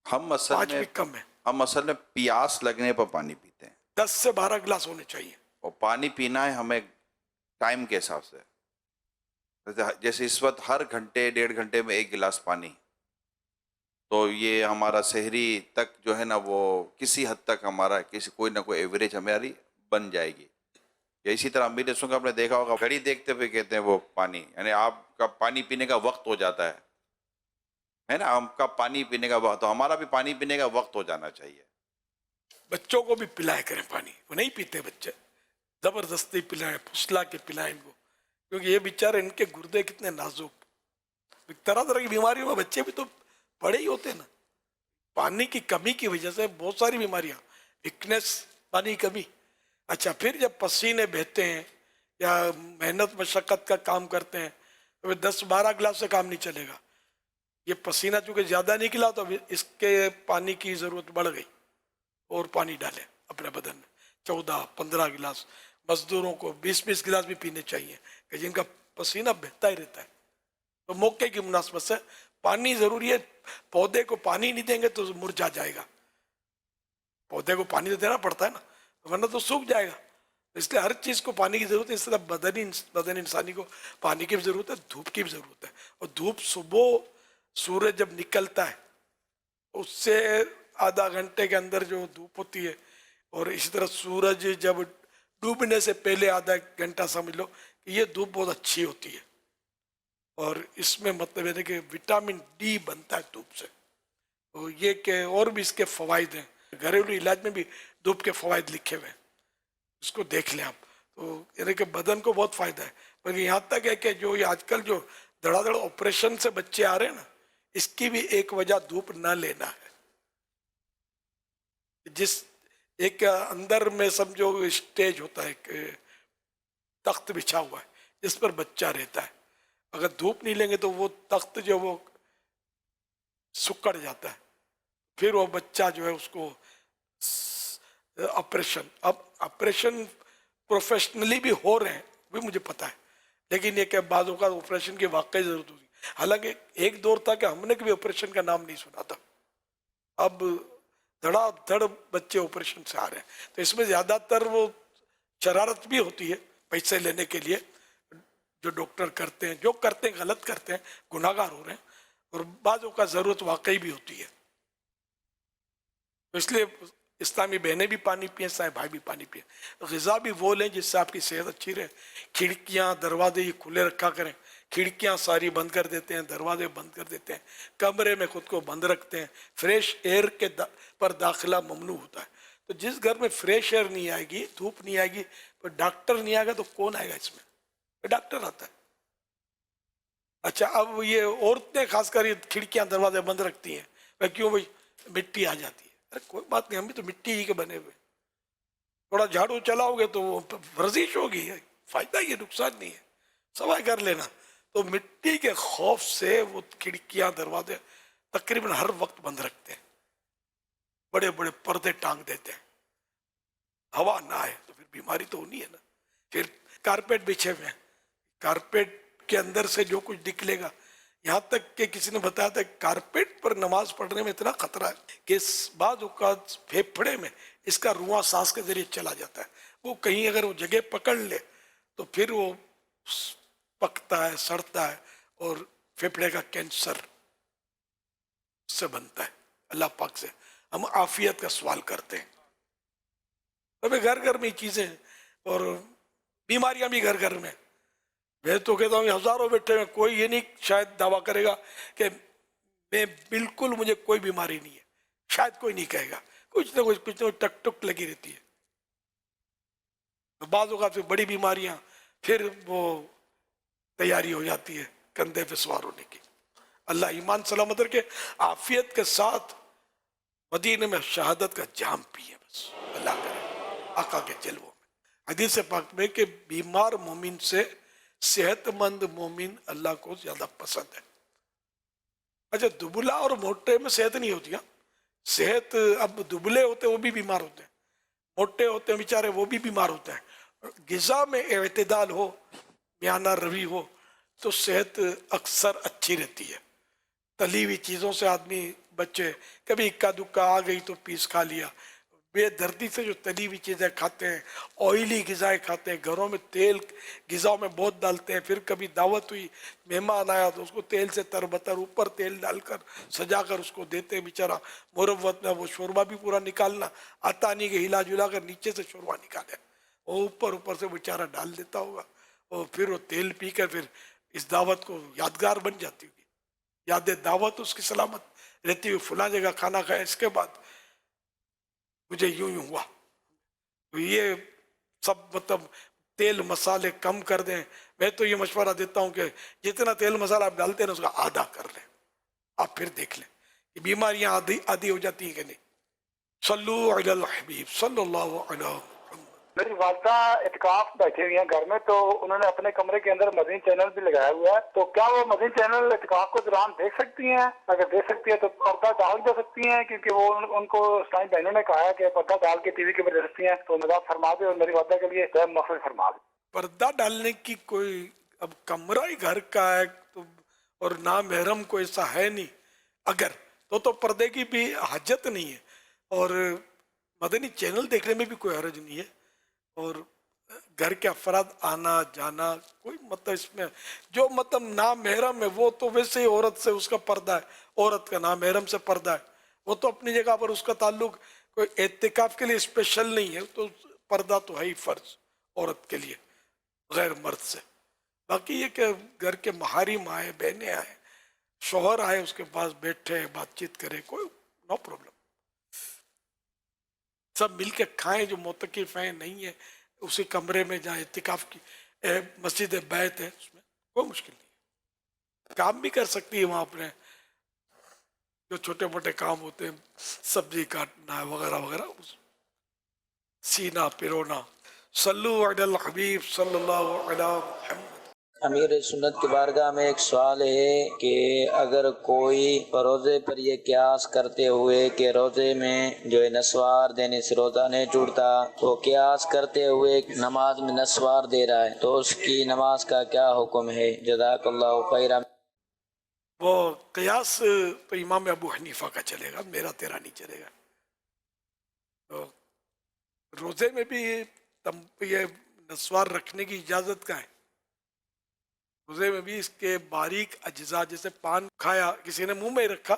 हम असल 5 भी में कम है। हम असल में प्यास लगने पर पानी पीते हैं। 10 से 12 गिलास होने चाहिए। और पानी पीना है हमें टाइम के हिसाब से, जैसे इस वक्त हर घंटे 1.5 घंटे में 1 गिलास पानी, تو یہ ہمارا سحری تک جو ہے نا وہ کسی حد تک ہمارا کوئی نہ کوئی ایوریج ہماری بن جائے گی. یا اسی طرح امیر رسول کا آپ نے دیکھا ہوگا گھڑی دیکھتے ہوئے کہتے ہیں وہ پانی، یعنی آپ کا پانی پینے کا وقت ہو جاتا ہے نا، ہم کا پانی پینے کا وقت، تو ہمارا بھی پانی پینے کا وقت ہو جانا چاہیے. بچوں کو بھی پلائے کریں پانی، وہ نہیں پیتے بچے، زبردستی پلائیں، پھسلا کے پلائیں ان کو، کیونکہ یہ بیچارے ان کے گردے کتنے نازک، طرح طرح کی بیماریوں میں بچے بھی تو بڑے ہی ہوتے ہیں نا. پانی کی کمی کی وجہ سے بہت ساری بیماریاں، ویکنیس، پانی کی کمی. اچھا پھر جب پسینے بہتے ہیں یا محنت مشقت کا کام کرتے ہیں تو 10-12 گلاس سے کام نہیں چلے گا. یہ پسینہ چونکہ زیادہ نکلا تو اس کے پانی کی ضرورت بڑھ گئی، اور پانی ڈالیں اپنے بدن میں 14-15 گلاس. مزدوروں کو 20-20 گلاس بھی پینے چاہیے کہ جن کا پسینہ بہتا ہی رہتا ہے. تو موقع کی مناسبت سے پانی ضروری ہے. پودے کو پانی نہیں دیں گے تو مرجھا جائے گا، پودے کو پانی تو دینا پڑتا ہے نا، ورنہ تو سوکھ جائے گا. اس لیے ہر چیز کو پانی کی ضرورت ہے. اس طرح بدن انسانی کو پانی کی بھی ضرورت ہے، دھوپ کی بھی ضرورت ہے. اور دھوپ صبح سورج جب نکلتا ہے اس سے آدھا گھنٹے کے اندر جو دھوپ ہوتی ہے، اور اسی طرح سورج جب ڈوبنے سے پہلے آدھا گھنٹہ سمجھ لو کہ یہ دھوپ بہت اچھی ہوتی ہے. اور اس میں مطلب ہے کہ وٹامن ڈی بنتا ہے دھوپ سے. تو یہ کہ اور بھی اس کے فوائد ہیں، گھریلو علاج میں بھی دھوپ کے فوائد لکھے ہوئے ہیں، اس کو دیکھ لیں آپ. تو یعنی کہ بدن کو بہت فائدہ ہے. پر یہاں تک ہے کہ جو یہ آج کل جو دڑا دڑ آپریشن سے بچے آ رہے ہیں نا، اس کی بھی ایک وجہ دھوپ نہ لینا ہے. جس ایک اندر میں سمجھو اسٹیج ہوتا ہے، ایک تخت بچھا ہوا ہے جس پر بچہ رہتا ہے. اگر دھوپ نہیں لیں گے تو وہ تخت جو وہ سکڑ جاتا ہے، پھر وہ بچہ جو ہے اس کو آپریشن، اب آپریشن پروفیشنلی بھی ہو رہے ہیں بھی مجھے پتا ہے، لیکن یہ کہ بعض اوقات آپریشن کی واقعی ضرورت ہوگی. حالانکہ ایک دور تھا کہ ہم نے کبھی آپریشن کا نام نہیں سنا تھا، اب دھڑا دھڑ بچے آپریشن سے آ رہے ہیں. تو اس میں زیادہ تر وہ شرارت بھی ہوتی ہے پیسے لینے کے لیے، جو ڈاکٹر کرتے ہیں، جو کرتے ہیں غلط کرتے ہیں، گناہ گار ہو رہے ہیں. اور بعضوں کا ضرورت واقعی بھی ہوتی ہے. تو اس لیے اسلامی بہنیں بھی پانی پئیں، اسلامی بھائی بھی پانی پئیں. غذا بھی وہ لیں جس سے آپ کی صحت اچھی رہے. کھڑکیاں دروازے یہ کھلے رکھا کریں، کھڑکیاں ساری بند کر دیتے ہیں، دروازے بند کر دیتے ہیں، کمرے میں خود کو بند رکھتے ہیں. فریش ایئر کے پر داخلہ ممنوع ہوتا ہے. تو جس گھر میں فریش ایئر نہیں آئے گی، دھوپ نہیں آئے گی، تو ڈاکٹر نہیں آئے گا تو کون آئے گا اس میں؟ ڈاکٹر آتا ہے. اچھا اب یہ عورتیں خاص کر یہ کھڑکیاں دروازے بند رکھتی ہیں، کیوں بھائی مٹی آ جاتی ہے. ارے کوئی بات نہیں، ہم بھی تو مٹی ہی کے بنے ہوئے. تھوڑا جھاڑو چلاؤ گے تو وہ ورزش ہوگی، فائدہ یہ نقصان نہیں ہے، صفائی کر لینا. تو مٹی کے خوف سے وہ کھڑکیاں دروازے تقریباً ہر وقت بند رکھتے ہیں، بڑے بڑے پردے ٹانگ دیتے ہیں، ہوا نہ آئے. تو پھر بیماری تو ہونی ہے نا. پھر کارپیٹ بچھے ہوئے ہیں، کارپیٹ کے اندر سے جو کچھ نکلے گا. یہاں تک کہ کسی نے بتایا تھا کہ کارپیٹ پر نماز پڑھنے میں اتنا خطرہ ہے کہ بعض اوقات پھیپھڑے میں اس کا رواں سانس کے ذریعے چلا جاتا ہے. وہ کہیں اگر وہ جگہ پکڑ لے تو پھر وہ پکتا ہے، سڑتا ہے، اور پھیپھڑے کا کینسر سے بنتا ہے. اللہ پاک سے ہم عافیت کا سوال کرتے ہیں. ابھی گھر گھر میں چیزیں ہیں، اور بیماریاں بھی گھر گھر میں. میں تو کہتا ہوں ہزاروں بیٹھے ہیں، کوئی یہ نہیں شاید دعویٰ کرے گا کہ میں بالکل مجھے کوئی بیماری نہیں ہے. شاید کوئی نہیں کہے گا، کچھ نہ کچھ ٹک ٹک لگی رہتی ہے. بعض اوقات پھر بڑی بیماریاں، پھر وہ تیاری ہو جاتی ہے کندھے پہ سوار ہونے کی. اللہ ایمان سلامت رکھے. عافیت کے ساتھ مدینے میں شہادت کا جام پیے، بس اللہ کرے آقا کے جلووں میں. حدیث پاک میں کہ بیمار مومن سے صحت مند مومن اللہ کو زیادہ پسند ہے. اچھا دبلا اور موٹے میں صحت نہیں ہوتی. صحت اب دبلے ہوتے وہ بھی بیمار ہوتے ہیں، موٹے ہوتے ہیں بیچارے وہ بھی بیمار ہوتے ہیں. غذا میں اعتدال ہو، میانہ روی ہو تو صحت اکثر اچھی رہتی ہے. تلی ہوئی چیزوں سے آدمی بچے، کبھی اکا دکا آ گئی تو پیس کھا لیا، بے دردی سے جو تلی ہوئی چیزیں کھاتے ہیں، آئلی غذائیں کھاتے ہیں، گھروں میں تیل غذاؤں میں بہت ڈالتے ہیں، پھر کبھی دعوت ہوئی مہمان آیا تو اس کو تیل سے تربتر اوپر تیل ڈال کر سجا کر اس کو دیتے ہیں، بیچارہ مروت میں وہ شوربہ بھی پورا نکالنا آتا نہیں کہ ہلا جلا کر نیچے سے شوربہ نکالے، وہ اوپر سے بیچارہ ڈال دیتا ہوگا، اور پھر وہ تیل پی کر پھر اس دعوت کو یادگار بن جاتی ہوگی، یاد دعوت اس کی سلامت رہتی ہوئی، فلاں جگہ کھانا کھایا، اس کے بعد مجھے یوں ہوا. تو یہ سب مطلب تیل مسالے کم کر دیں. میں تو یہ مشورہ دیتا ہوں کہ جتنا تیل مسالہ آپ ڈالتے ہیں اس کا آدھا کر لیں، آپ پھر دیکھ لیں کہ بیماریاں آدھی ہو جاتی ہیں کہ نہیں. صلو علی الحبیب صلی اللہ علیہ وسلم. میری والدہ اعتکاف بیٹھے ہوئی ہیں گھر میں، تو انہوں نے اپنے کمرے کے اندر مدنی چینل بھی لگایا ہوا ہے، تو کیا وہ مدنی چینل اعتکاف کے دوران دیکھ سکتی ہیں؟ اگر دیکھ سکتی ہے تو پردہ ڈال دے سکتی ہیں، کیونکہ وہ ان کو اسلامی بہنوں نے کہا ہے کہ پردہ ڈال کے ٹی وی کے اوپر دیکھ سکتی ہیں، تو نظر فرما دے اور میری والدہ کے لیے مغفرت فرما دے. پردہ ڈالنے کی کوئی اب کمرہ ہی گھر کا ہے تو اور نامحرم کو ایسا ہے نہیں، اگر تو پردے کی بھی حاجت نہیں ہے، اور مدنی چینل دیکھنے میں بھی کوئی حرج نہیں ہے، اور گھر کے افراد آنا جانا کوئی مطلب اس میں جو مطلب نامحرم ہے وہ تو ویسے ہی عورت سے اس کا پردہ ہے، عورت کا نامحرم سے پردہ ہے، وہ تو اپنی جگہ پر اس کا تعلق کوئی اعتکاف کے لیے اسپیشل نہیں ہے، تو پردہ تو ہے ہی فرض عورت کے لیے غیر مرد سے. باقی یہ کہ گھر کے محارم آئے، بہنیں آئے، شوہر آئے، اس کے پاس بیٹھے بات چیت کرے، کوئی نو پرابلم، سب مل کے کھائیں. جو معتکف ہیں نہیں ہے اسی کمرے میں جہاں اعتکاف کی مسجد بیت ہے اس میں کوئی مشکل نہیں، کام بھی کر سکتی ہے وہاں اپنے جو چھوٹے موٹے کام ہوتے ہیں، سبزی کاٹنا وغیرہ وغیرہ، سینا پیرونا. صلو علی الحبیب صلی اللہ علیہ محمد. امیر سنت کی بارگاہ میں ایک سوال ہے کہ اگر کوئی روزے پر یہ قیاس کرتے ہوئے کہ روزے میں جو ہے نسوار دینے سے روزہ نہیں ٹوٹتا، تو قیاس کرتے ہوئے نماز میں نسوار دے رہا ہے، تو اس کی نماز کا کیا حکم ہے؟ جزاک اللہ خیرا. وہ قیاس تو امام ابو حنیفہ کا چلے گا، میرا تیرا نہیں چلے گا. تو روزے میں بھی یہ نسوار رکھنے کی اجازت کا ہے. روزے میں بھی اس کے باریک اجزاء، جیسے پان کھایا کسی نے منہ میں رکھا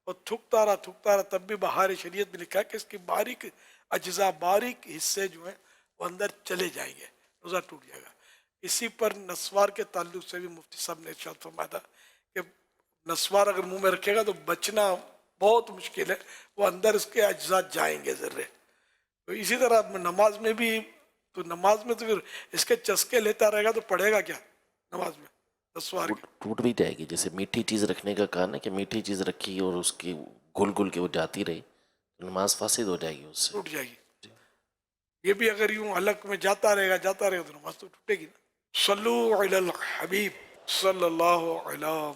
اور تھکتا رہا، تب بھی بہار شریعت میں لکھا ہے کہ اس کی باریک اجزاء، باریک حصے جو ہیں وہ اندر چلے جائیں گے، روزہ ٹوٹ جائے گا. اسی پر نسوار کے تعلق سے بھی مفتی صاحب نے ارشاد فرمایا تھا کہ نسوار اگر منہ میں رکھے گا تو بچنا بہت مشکل ہے، وہ اندر اس کے اجزاء جائیں گے ذرے. تو اسی طرح نماز میں بھی، تو نماز میں تو پھر اس کے چسکے لیتا رہے گا تو پڑھے گا کیا نماز میں؟ نسوار ٹوٹ بھی جائے گی. جیسے میٹھی چیز رکھنے کا کہا نا کہ میٹھی چیز رکھی اور اس کی گھل کے وہ جاتی رہی، نماز فاسد ہو جائے گی، اس سے ٹوٹ جائے گی. یہ بھی اگر یوں حلق میں جاتا رہے گا تو نماز تو ٹوٹے گی نا. صلو علی الحبیب صلی اللہ علیہ.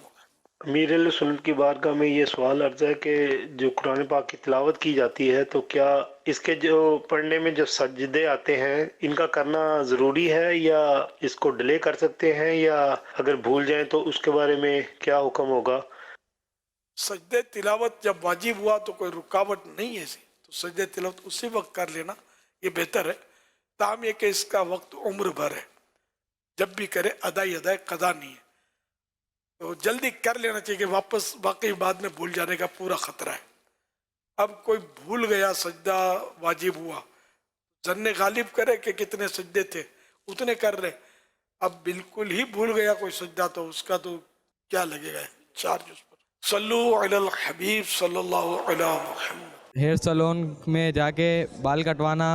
امیر اہل سنت کی بارگاہ میں یہ سوال عرض ہے کہ جو قرآن پاک کی تلاوت کی جاتی ہے تو کیا اس کے جو پڑھنے میں جو سجدے آتے ہیں ان کا کرنا ضروری ہے، یا اس کو ڈیلے کر سکتے ہیں، یا اگر بھول جائیں تو اس کے بارے میں کیا حکم ہوگا؟ سجدے تلاوت جب واجب ہوا تو کوئی رکاوٹ نہیں ہے ایسی، تو سجدے تلاوت اسی وقت کر لینا یہ بہتر ہے. تاہم یہ کہ اس کا وقت عمر بھر ہے، جب بھی کرے ادائی قضا نہیں ہے، تو جلدی کر لینا چاہیے کہ واپس واقعی بعد میں بھول جانے کا پورا خطرہ ہے. اب کوئی بھول گیا، سجدہ واجب ہوا، ظن غالب کرے کہ کتنے سجدے تھے اتنے کر رہے. اب بالکل ہی بھول گیا کوئی سجدہ تو اس کا تو کیا لگے گا چارج اس پر. صلو علی الحبیب صلی اللہ علیہ محمد. ہیئر سلون میں جا کے بال کٹوانا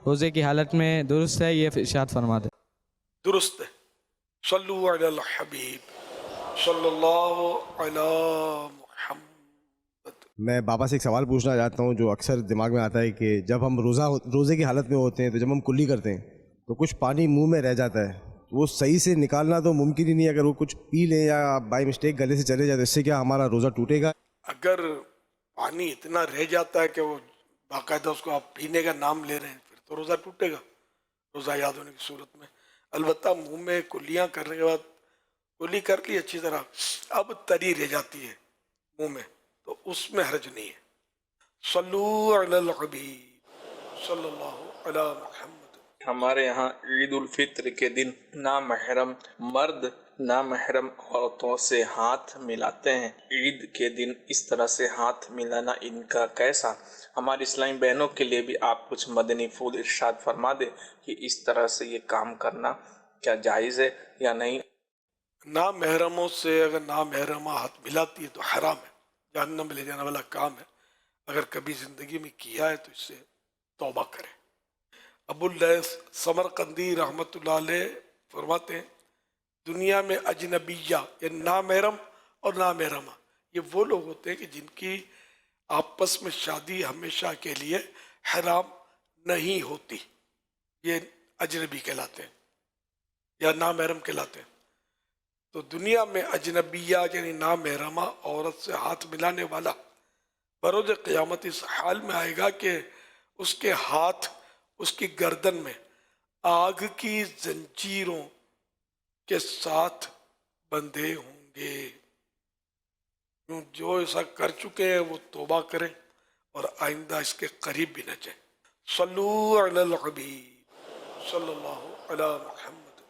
روزے کی حالت میں درست ہے؟ یہ ارشاد فرما دیں. درست ہے. صلو علی الحبیب صلی اللہ علیہ محمد. میں بابا سے ایک سوال پوچھنا چاہتا ہوں جو اکثر دماغ میں آتا ہے کہ جب ہم روزے کی حالت میں ہوتے ہیں تو جب ہم کلی کرتے ہیں تو کچھ پانی منہ میں رہ جاتا ہے، وہ صحیح سے نکالنا تو ممکن ہی نہیں. اگر وہ کچھ پی لیں یا بائی مسٹیک گلے سے چلے جائے تو اس سے کیا ہمارا روزہ ٹوٹے گا؟ اگر پانی اتنا رہ جاتا ہے کہ وہ باقاعدہ اس کو آپ پینے کا نام لے رہے ہیں پھر تو روزہ ٹوٹے گا، روزہ یاد ہونے کی صورت میں. البتہ منہ میں کلیاں کرنے کے بعد کلی کر لی اچھی طرح، اب تری رہ جاتی ہے منہ میں تو اس میں حرج نہیں ہے. صلو علی الحبیب सल्लल्लाहु अला मुहम्मद। हमारे यहाँ ईद उल फित्र के दिन नामहरम मर्द नामहरम औरतों से हाथ मिलाते हैं। ईद के दिन इस तरह से हाथ मिलाना इनका कैसा? हमारी इस्लामी बहनों के लिए भी आप कुछ मदनी फूल इरशाद फरमा दे कि इस तरह से ये काम करना क्या जायज़ है या नहीं। नामहरमों से अगर नामहरमा हाथ मिलाती है तो हराम है, जहन्नम में ले जाने वाला काम है। अगर कभी ज़िंदगी में किया है तो इससे तौबा करें। अबुल लैस समरकंदी रहमतुल्लाह अलैह फरमाते हैं, दुनिया में अजनबिया ये नामहरम और नामहरमा ये वो लोग होते हैं कि जिनकी आपस में शादी हमेशा के लिए हराम नहीं होती, ये अजनबी कहलाते हैं या नामहरम कहलाते हैं। तो दुनिया में अजनबिया यानी नामहरमा औरत से हाथ मिलाने वाला बरोज़ क़यामत इस हाल में आएगा कि उसके हाथ उसकी गर्दन में आग की जंजीरों के साथ बंधे होंगे। जो ऐसा कर चुके हैं वो तौबा करें और आइंदा इसके करीब भी न जाए। सल्लू अलल हबीब सल्लल्लाहु अला मुहम्मद।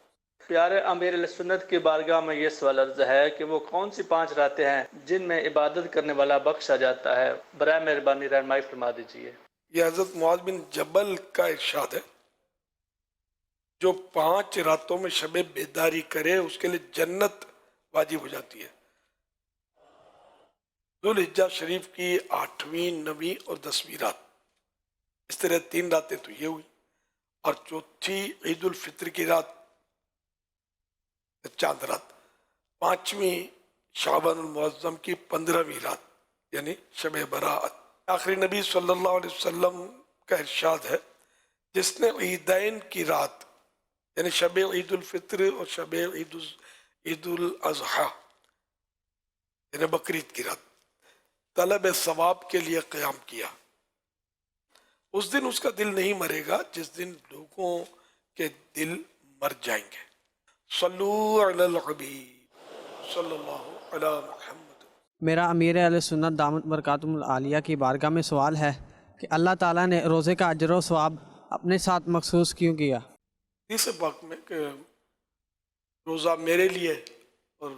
प्यारे अमीर सुन्नत की बारगाह में ये सवाल अर्ज है कि वो कौन सी 5 रातें हैं जिनमें इबादत करने वाला बख्शा जाता है? बराए मेहरबानी रहनुमाई फरमा दीजिए। ये हज़रत मुआज़ बिन जबल का इरशाद है, जो 5 रातों में शबे बेदारी करे उसके लिए जन्नत वाजिब हो जाती है। जुल्हिज्जा शरीफ की 8वीं 9वीं और 10वीं रात, इस तरह 3 रातें तो ये हुई, और चौथी ईद उल फित्र की रात चांद रात, 5वीं शाबान मुअज़्ज़म की 15वीं रात यानी शबे बराअत। आखिरी नबी सल्लल्लाहु अलैहि वसल्लम का इरशाद है, जिसने ईदैन की रात यानी शबे ईद उल फित्र और शबे ईद उल अज़हा यानी बकरीद की रात तलब सवाब के लिए क़याम किया, उस दिन उसका दिल नहीं मरेगा जिस दिन लोगों के दिल मर जाएंगे। सल्लू अलल हबीब सल्लल्लाहु अला मुहम्मद। मेरा अमीर अहले सुन्नत दामत बरकातुहुल आलिया की बारगाह में सवाल है कि अल्लाह ताला ने रोज़े का अजर व सवाब अपने साथ मखसूस क्यों किया? इस वक्त में कि रोज़ा मेरे लिए और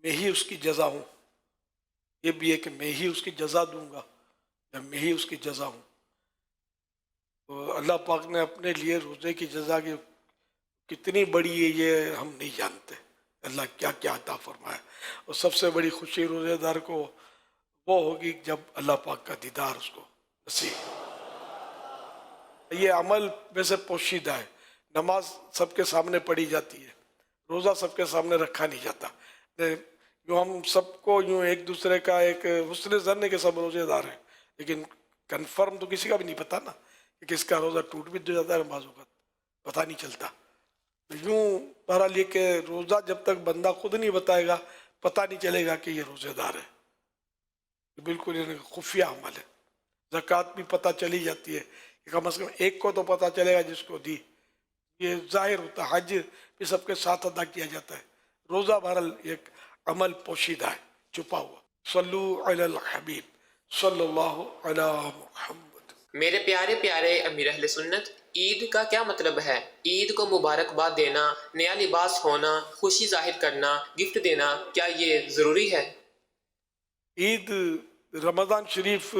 मैं ही उसकी जज़ा हूँ, ये भी है कि मैं ही उसकी जज़ा दूंगा या मैं ही उसकी जज़ा हूँ। तो अल्लाह पाक ने अपने लिए रोज़े की जज़ा की कितनी बड़ी है ये हम नहीं जानते, अल्लाह क्या क्या अता फरमाया। और सबसे बड़ी खुशी रोज़ेदार को वो होगी जब अल्लाह पाक का दीदार उसको नसीब। ये अमल वैसे पोशीदा है, नमाज सबके सामने पढ़ी जाती है, रोज़ा सबके सामने रखा नहीं जाता। यूँ हम सबको यूँ एक दूसरे का एक हुस्न ज़न्न के सब रोज़ेदार हैं, लेकिन कन्फर्म तो किसी का भी नहीं पता ना कि किसका रोज़ा टूट भी तो जाता है, बाज़ों का पता नहीं चलता। यूँ बहरहाल ये कि रोज़ा जब तक बंदा खुद नहीं बताएगा पता नहीं चलेगा कि ये रोज़ेदार है। बिल्कुल ये खुफिया अमल है। ज़कात भी पता चली जाती है, कम से कम एक को तो पता चलेगा जिसको दी, ये जाहिर होता है। हज भी सबके साथ अदा किया जाता है। रोज़ा बहरहाल एक अमल पोशीदा है, छुपा हुआ। सल्लू अलल हबीब सल्लल्लाहु अला मुहम्मद। मेरे प्यारे प्यारे अमीर अहले सुन्नत, ईद का क्या मतलब है? ईद को मुबारकबाद देना, नया लिबास होना, खुशी जाहिर करना, गिफ्ट देना, क्या ये ज़रूरी है? ईद रमज़ान शरीफ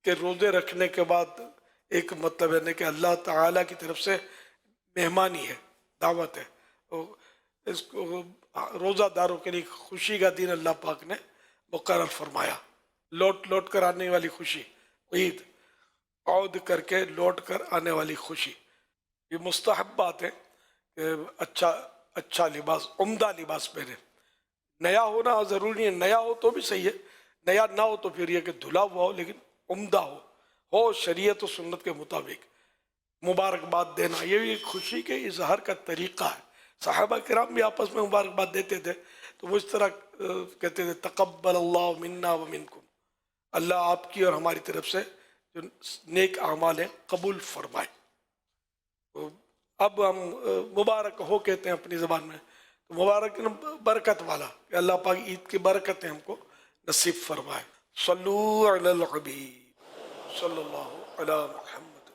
के रोज़े रखने के बाद एक मतलब है कि अल्लाह ताला की तरफ से मेहमानी है, दावत है। इसको रोज़ादारों के लिए खुशी का दिन अल्लाह पाक ने मुकर्रर फरमाया। लौट लौट कर आने वाली खुशी, ईद औद करके लौट कर आने वाली खुशी। ये मुस्तहब बात है कि अच्छा लिबास, उम्दा लिबास पहने। नया होना ज़रूरी है, नया हो तो भी सही है, नया ना हो तो फिर यह कि धुला हुआ हो लेकिन उम्दा हो शरीयत और सुन्नत के मुताबिक। मुबारकबाद देना ये भी खुशी के इजहार का तरीक़ा है। सहाबा किराम भी आपस में मुबारकबाद देते थे, तो वो इस तरह कहते थे, तक़ब्बल अल्लाहु मिन्ना व मिनकुम, अल्लाह आपकी और हमारी तरफ से जो नेक आमाल हैं कबूल फरमाए। तो अब हम मुबारक हो कहते हैं अपनी ज़बान में, तो मुबारक बरकत वाला, कि अल्लाह पाक ईद की बरकतें हमको नसीब फरमाए। सल्लू अलल हबीब सल्लल्लाहु अला मुहम्मद।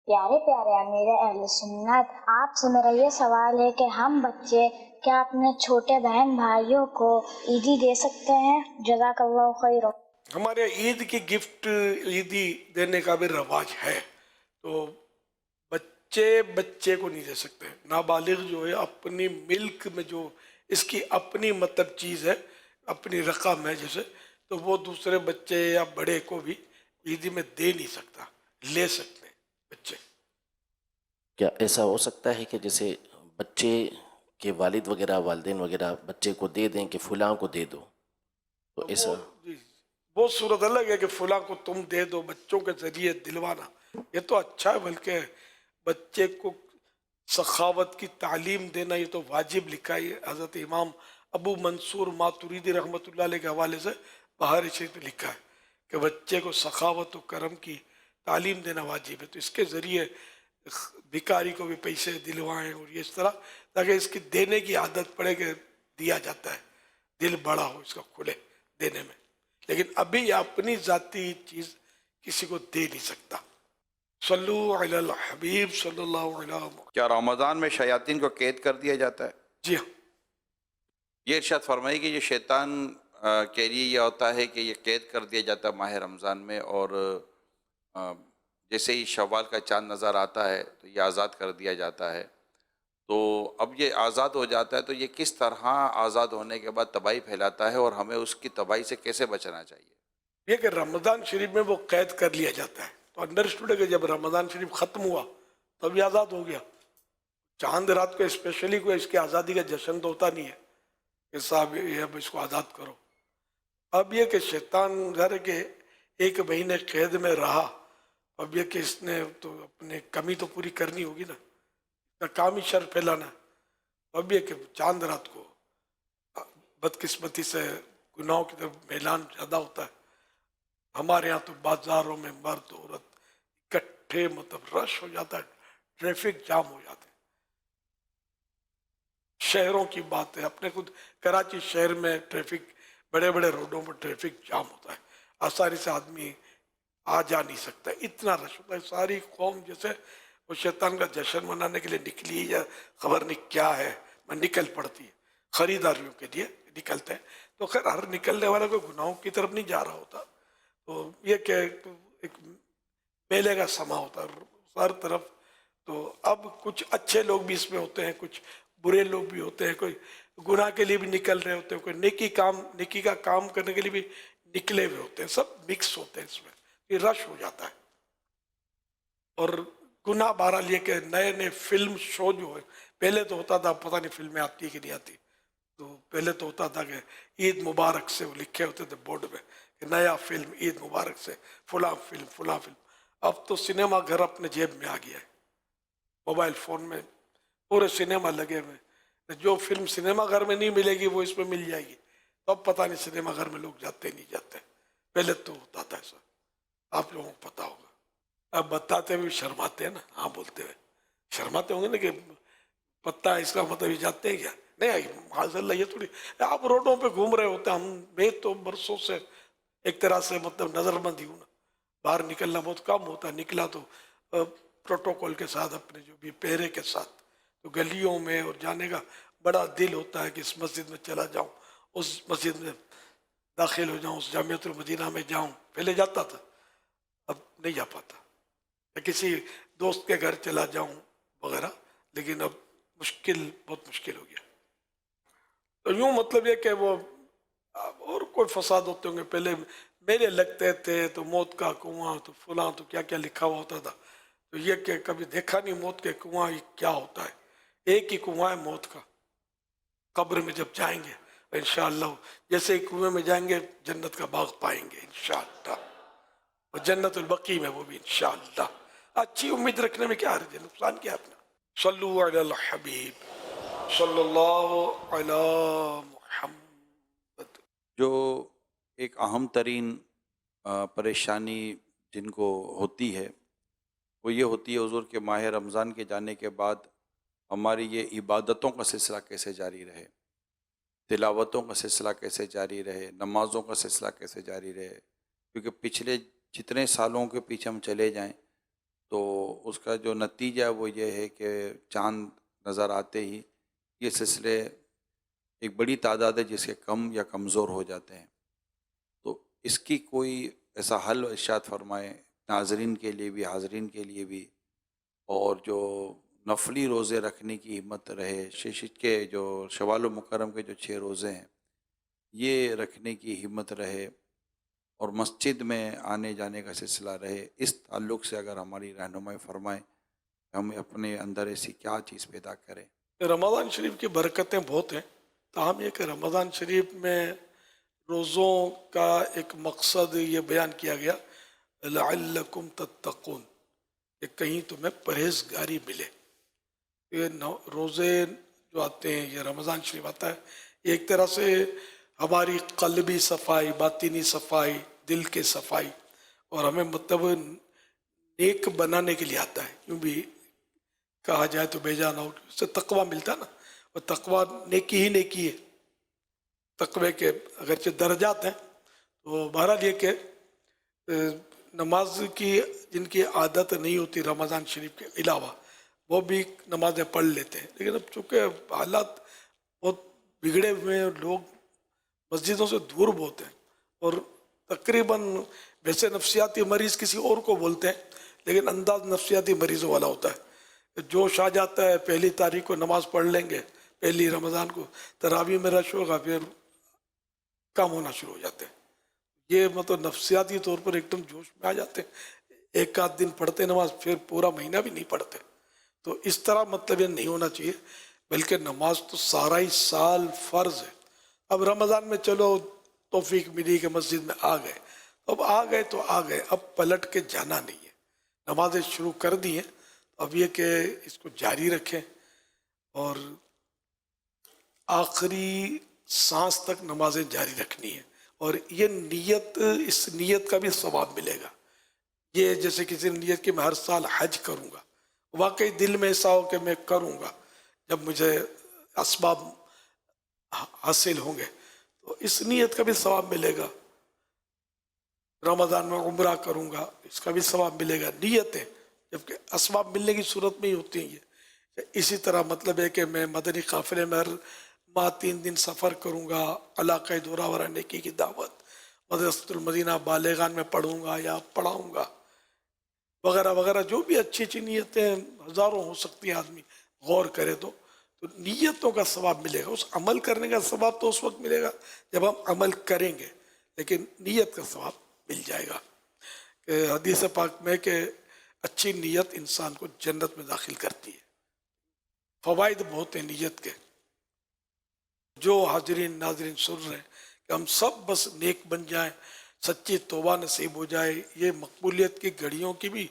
प्यारे प्यारे अमीर अहले सुन्नत, आपसे मेरा ये सवाल है कि हम बच्चे क्या अपने छोटे बहन भाइयों को ईदी दे सकते हैं? जज़ाकल्लाहु खैर। हमारे ईद की गिफ्ट ईदी देने का भी रवाज है, तो बच्चे बच्चे को नहीं दे सकते। नाबालिग जो है अपनी मिल्क में जो इसकी अपनी मतलब चीज़ है, अपनी रकम है जैसे, तो वो दूसरे बच्चे या बड़े को भी ईदी में दे नहीं सकता, ले सकते हैं बच्चे। क्या ऐसा हो सकता है कि जैसे बच्चे के वालिद वगैरह वालिदैन वगैरह बच्चे को दे दें कि फलां को दे दो, तो ऐसा वो सूरत अलग है कि फलां को तुम दे दो, बच्चों के जरिए दिलवाना ये तो अच्छा है, बल्कि बच्चे को सखावत की तालीम देना ये तो वाजिब लिखा है। हज़रत इमाम अबू मंसूर मातुरीदी रहमतुल्लाह अलैह के हवाले से बहार शरीफ में लिखा है कि बच्चे को सखावत और करम की तालीम देना वाजिब है। तो इसके ज़रिए भिखारी को भी पैसे दिलवाएं और ये इस तरह, ताकि इसकी देने की आदत पड़े कि दिया जाता है, दिल बड़ा हो इसका खुले देने में। लेकिन अभी अपनी ज़ाती चीज़ किसी को दे नहीं सकता। सल्लु अलल हबीब सल्लल्लाहु अलैहि वसल्लम। क्या रमज़ान में शयातीन को कैद कर दिया जाता है? जी हाँ। ये इरशाद फरमाइए कि ये शैतान के लिए ये होता है कि ये कैद कर दिया जाता है माह रमज़ान में, और जैसे ही शव्वाल का चाँद नज़र आता है तो ये आज़ाद कर दिया जाता है। तो अब ये आज़ाद हो जाता है, तो ये किस तरह आज़ाद होने के बाद तबाही फैलाता है और हमें उसकी तबाही से कैसे बचना चाहिए? ये कि रमज़ान शरीफ में वो कैद कर लिया जाता है, तो अंडरस्टूड है कि जब रमज़ान शरीफ ख़त्म हुआ तब ये आज़ाद हो गया। चांद रात को स्पेशली कोई इसकी आज़ादी का जश्न तो होता नहीं है कि साहब ये अब इसको आज़ाद करो। अब ये कि शैतान ज़रा के एक महीने कैद में रहा, अब ये कि इसने तो अपने कमी तो पूरी करनी होगी ना, काम ही शर फैलाना। अब ये कि चांद रात को बदकिस्मती से गुनाहों की तरफ मैलान ज़्यादा होता है। हमारे यहाँ तो बाज़ारों में मर्द औरत इकट्ठे, मतलब रश हो जाता है, ट्रैफिक जाम हो जाते हैं। शहरों की बात है, अपने खुद कराची शहर में ट्रैफिक, बड़े बड़े रोडों पर ट्रैफिक जाम होता है, आसानी से आदमी आ जा नहीं सकता, इतना रश होता है। सारी कौम जैसे वो शैतान का जश्न मनाने के लिए निकली या खबर नहीं क्या है, मैं निकल पड़ती है, ख़रीदारियों के लिए निकलते हैं। तो खैर हर निकलने वाला कोई गुनाहों की तरफ नहीं जा रहा होता, तो ये क्या एक मेले का समा होता है हर तरफ। तो अब कुछ अच्छे लोग भी इसमें होते हैं, कुछ बुरे लोग भी होते हैं, कोई गुनाह के लिए भी निकल रहे होते हैं, कोई नेकी का काम करने के लिए भी निकले हुए होते हैं, सब मिक्स होते हैं इसमें, ये रश हो जाता है। और गुनाह बहरहाल ये कि नए नए फिल्म शो जो है, पहले तो होता था, पता नहीं फिल्में आती है कि नहीं आती, तो पहले तो होता था कि ईद मुबारक से वो लिखे होते थे बोर्ड में कि नया फिल्म ईद मुबारक से फुला फिल्म फुला फिल्म। अब तो सिनेमा घर अपने जेब में आ गया है, मोबाइल फ़ोन में पूरे सिनेमा लगे हुए, जो फिल्म सिनेमा घर में नहीं मिलेगी वो इसमें मिल जाएगी। तो अब पता नहीं सिनेमा घर में लोग जाते नहीं जाते, पहले तो होता था ऐसा, आप लोगों को पता होगा। अब बताते हुए शर्माते हैं ना, हाँ बोलते हुए शर्माते होंगे ना कि पता है इसका मतलब ये जाते हैं क्या? नहीं, माज़अल्लाह ये थोड़ी, आप रोडों पे घूम रहे होते हैं, मैं तो बरसों से एक तरह से मतलब नज़रबंद ही हूँ ना, बाहर निकलना बहुत कम होता है, निकला तो प्रोटोकॉल के साथ, अपने जो भी पहरे के साथ, तो गलियों में और जाने का बड़ा दिल होता है कि इस मस्जिद में चला जाऊँ, उस मस्जिद में दाखिल हो जाऊँ, उस जामियतुल मदीना में जाऊँ। पहले जाता था, अब नहीं जा पाता, या किसी दोस्त के घर चला जाऊँ वगैरह, लेकिन अब बहुत मुश्किल हो गया। तो यूँ मतलब ये कि वो और कोई फसाद होते होंगे, पहले मेले लगते थे तो मौत का कुआं, तो फलां, तो क्या क्या लिखा हुआ होता था, तो ये कि कभी देखा नहीं मौत के कुआं क्या होता है। एक ही कुआं है मौत का, कब्र में जब जाएंगे इंशाअल्लाह, जैसे ही कुएं में जाएंगे जन्नत का बाग पाएंगे इंशाअल्लाह, और जन्नतुल बकी में वो भी इंशाअल्लाह। अच्छी उम्मीद रखने में क्या हर्ज है, नुकसान क्या अपना। सल्लु अलल हबीब सल्लल्लाहु अलैहि मुहम्मद। जो एक अहम तरीन परेशानी जिनको होती है वो ये होती है हुज़ूर के माह रमज़ान के जाने के बाद हमारी ये इबादतों का सिलसिला कैसे जारी रहे, तिलावतों का सिलसिला कैसे जारी रहे, नमाज़ों का सिलसिला कैसे जारी रहे। क्योंकि पिछले जितने सालों के पीछे हम चले जाएं تو اس کا جو نتیجہ وہ یہ ہے کہ چاند نظر آتے ہی یہ سلسلے ایک بڑی تعداد ہے جس کے کم یا کمزور ہو جاتے ہیں. تو اس کی کوئی ایسا حل ارشاد فرمائے ناظرین کے لیے بھی حاضرین کے لیے بھی، اور جو نفلی روزے رکھنے کی ہمت رہے، ششت کے جو شوال و مکرم کے جو 6 روزے ہیں یہ رکھنے کی ہمت رہے، اور مسجد میں آنے جانے کا سلسلہ رہے. اس تعلق سے اگر ہماری رہنمائی فرمائیں ہم اپنے اندر ایسی کیا چیز پیدا کریں. رمضان شریف کی برکتیں بہت ہیں، تاہم یہ کہ رمضان شریف میں روزوں کا ایک مقصد یہ بیان کیا گیا لعلکم تتقون، کہ کہیں تمہیں پرہیزگاری ملے. یہ روزے جو آتے ہیں، یہ رمضان شریف آتا ہے، یہ ایک طرح سے ہماری قلبی صفائی، باطنی صفائی، دل کے صفائی، اور ہمیں مطلب نیک بنانے کے لیے آتا ہے. یوں بھی کہا جائے تو بے جان آؤٹ اس سے تقوی ملتا نا، اور تقوی نیکی ہی نیکی ہے. تقوی کے اگرچہ درجات ہیں، تو بہرحال یہ کہ نماز کی جن کی عادت نہیں ہوتی رمضان شریف کے علاوہ وہ بھی نمازیں پڑھ لیتے ہیں، لیکن اب چونکہ حالات بہت بگڑے ہوئے ہیں، لوگ مسجدوں سے دور بہت ہیں، اور تقریباً ویسے نفسیاتی مریض کسی اور کو بولتے ہیں لیکن انداز نفسیاتی مریضوں والا ہوتا ہے. جوش آ جاتا ہے، 1 تاریخ کو نماز پڑھ لیں گے، 1 رمضان کو تراویح میں رش ہوگا، پھر کام ہونا شروع ہو جاتے ہیں. یہ مطلب نفسیاتی طور پر ایک دم جوش میں آ جاتے ہیں، 1 دن پڑھتے نماز، پھر پورا مہینہ بھی نہیں پڑھتے. تو اس طرح مطلب یہ نہیں ہونا چاہیے، بلکہ نماز تو سارا ہی سال فرض ہے. اب رمضان میں چلو توفیق ملی کہ مسجد میں آ گئے، اب آ گئے تو آ گئے، اب پلٹ کے جانا نہیں ہے. نمازیں شروع کر دی ہیں، اب یہ کہ اس کو جاری رکھیں، اور آخری سانس تک نمازیں جاری رکھنی ہیں. اور یہ نیت، اس نیت کا بھی ثواب ملے گا. یہ جیسے کسی نے نیت کہ میں ہر سال حج کروں گا، واقعی دل میں ایسا ہو کہ میں کروں گا جب مجھے اسباب حاصل ہوں گے، تو اس نیت کا بھی ثواب ملے گا. رمضان میں عمرہ کروں گا، اس کا بھی ثواب ملے گا. نیتیں جبکہ اسباب ملنے کی صورت میں ہی ہوتی ہیں. یہ اسی طرح مطلب ہے کہ میں مدنی قافلے میں ہر ماہ 3 دن سفر کروں گا، علاقۂ دورہ ورا نیکی کی دعوت، مدرسۃ المدینہ بالغان میں پڑھوں گا یا پڑھاؤں گا، وغیرہ وغیرہ. جو بھی اچھی اچھی نیتیں ہزاروں ہو سکتی ہیں، آدمی غور کرے تو نیتوں کا ثواب ملے گا. اس عمل کرنے کا ثواب تو اس وقت ملے گا جب ہم عمل کریں گے، لیکن نیت کا ثواب مل جائے گا. کہ حدیث پاک میں کہ اچھی نیت انسان کو جنت میں داخل کرتی ہے. فوائد بہت ہیں نیت کے، جو حاضرین ناظرین سن رہے ہیں کہ ہم سب بس نیک بن جائیں، سچی توبہ نصیب ہو جائے. یہ مقبولیت کی گھڑیوں کی بھی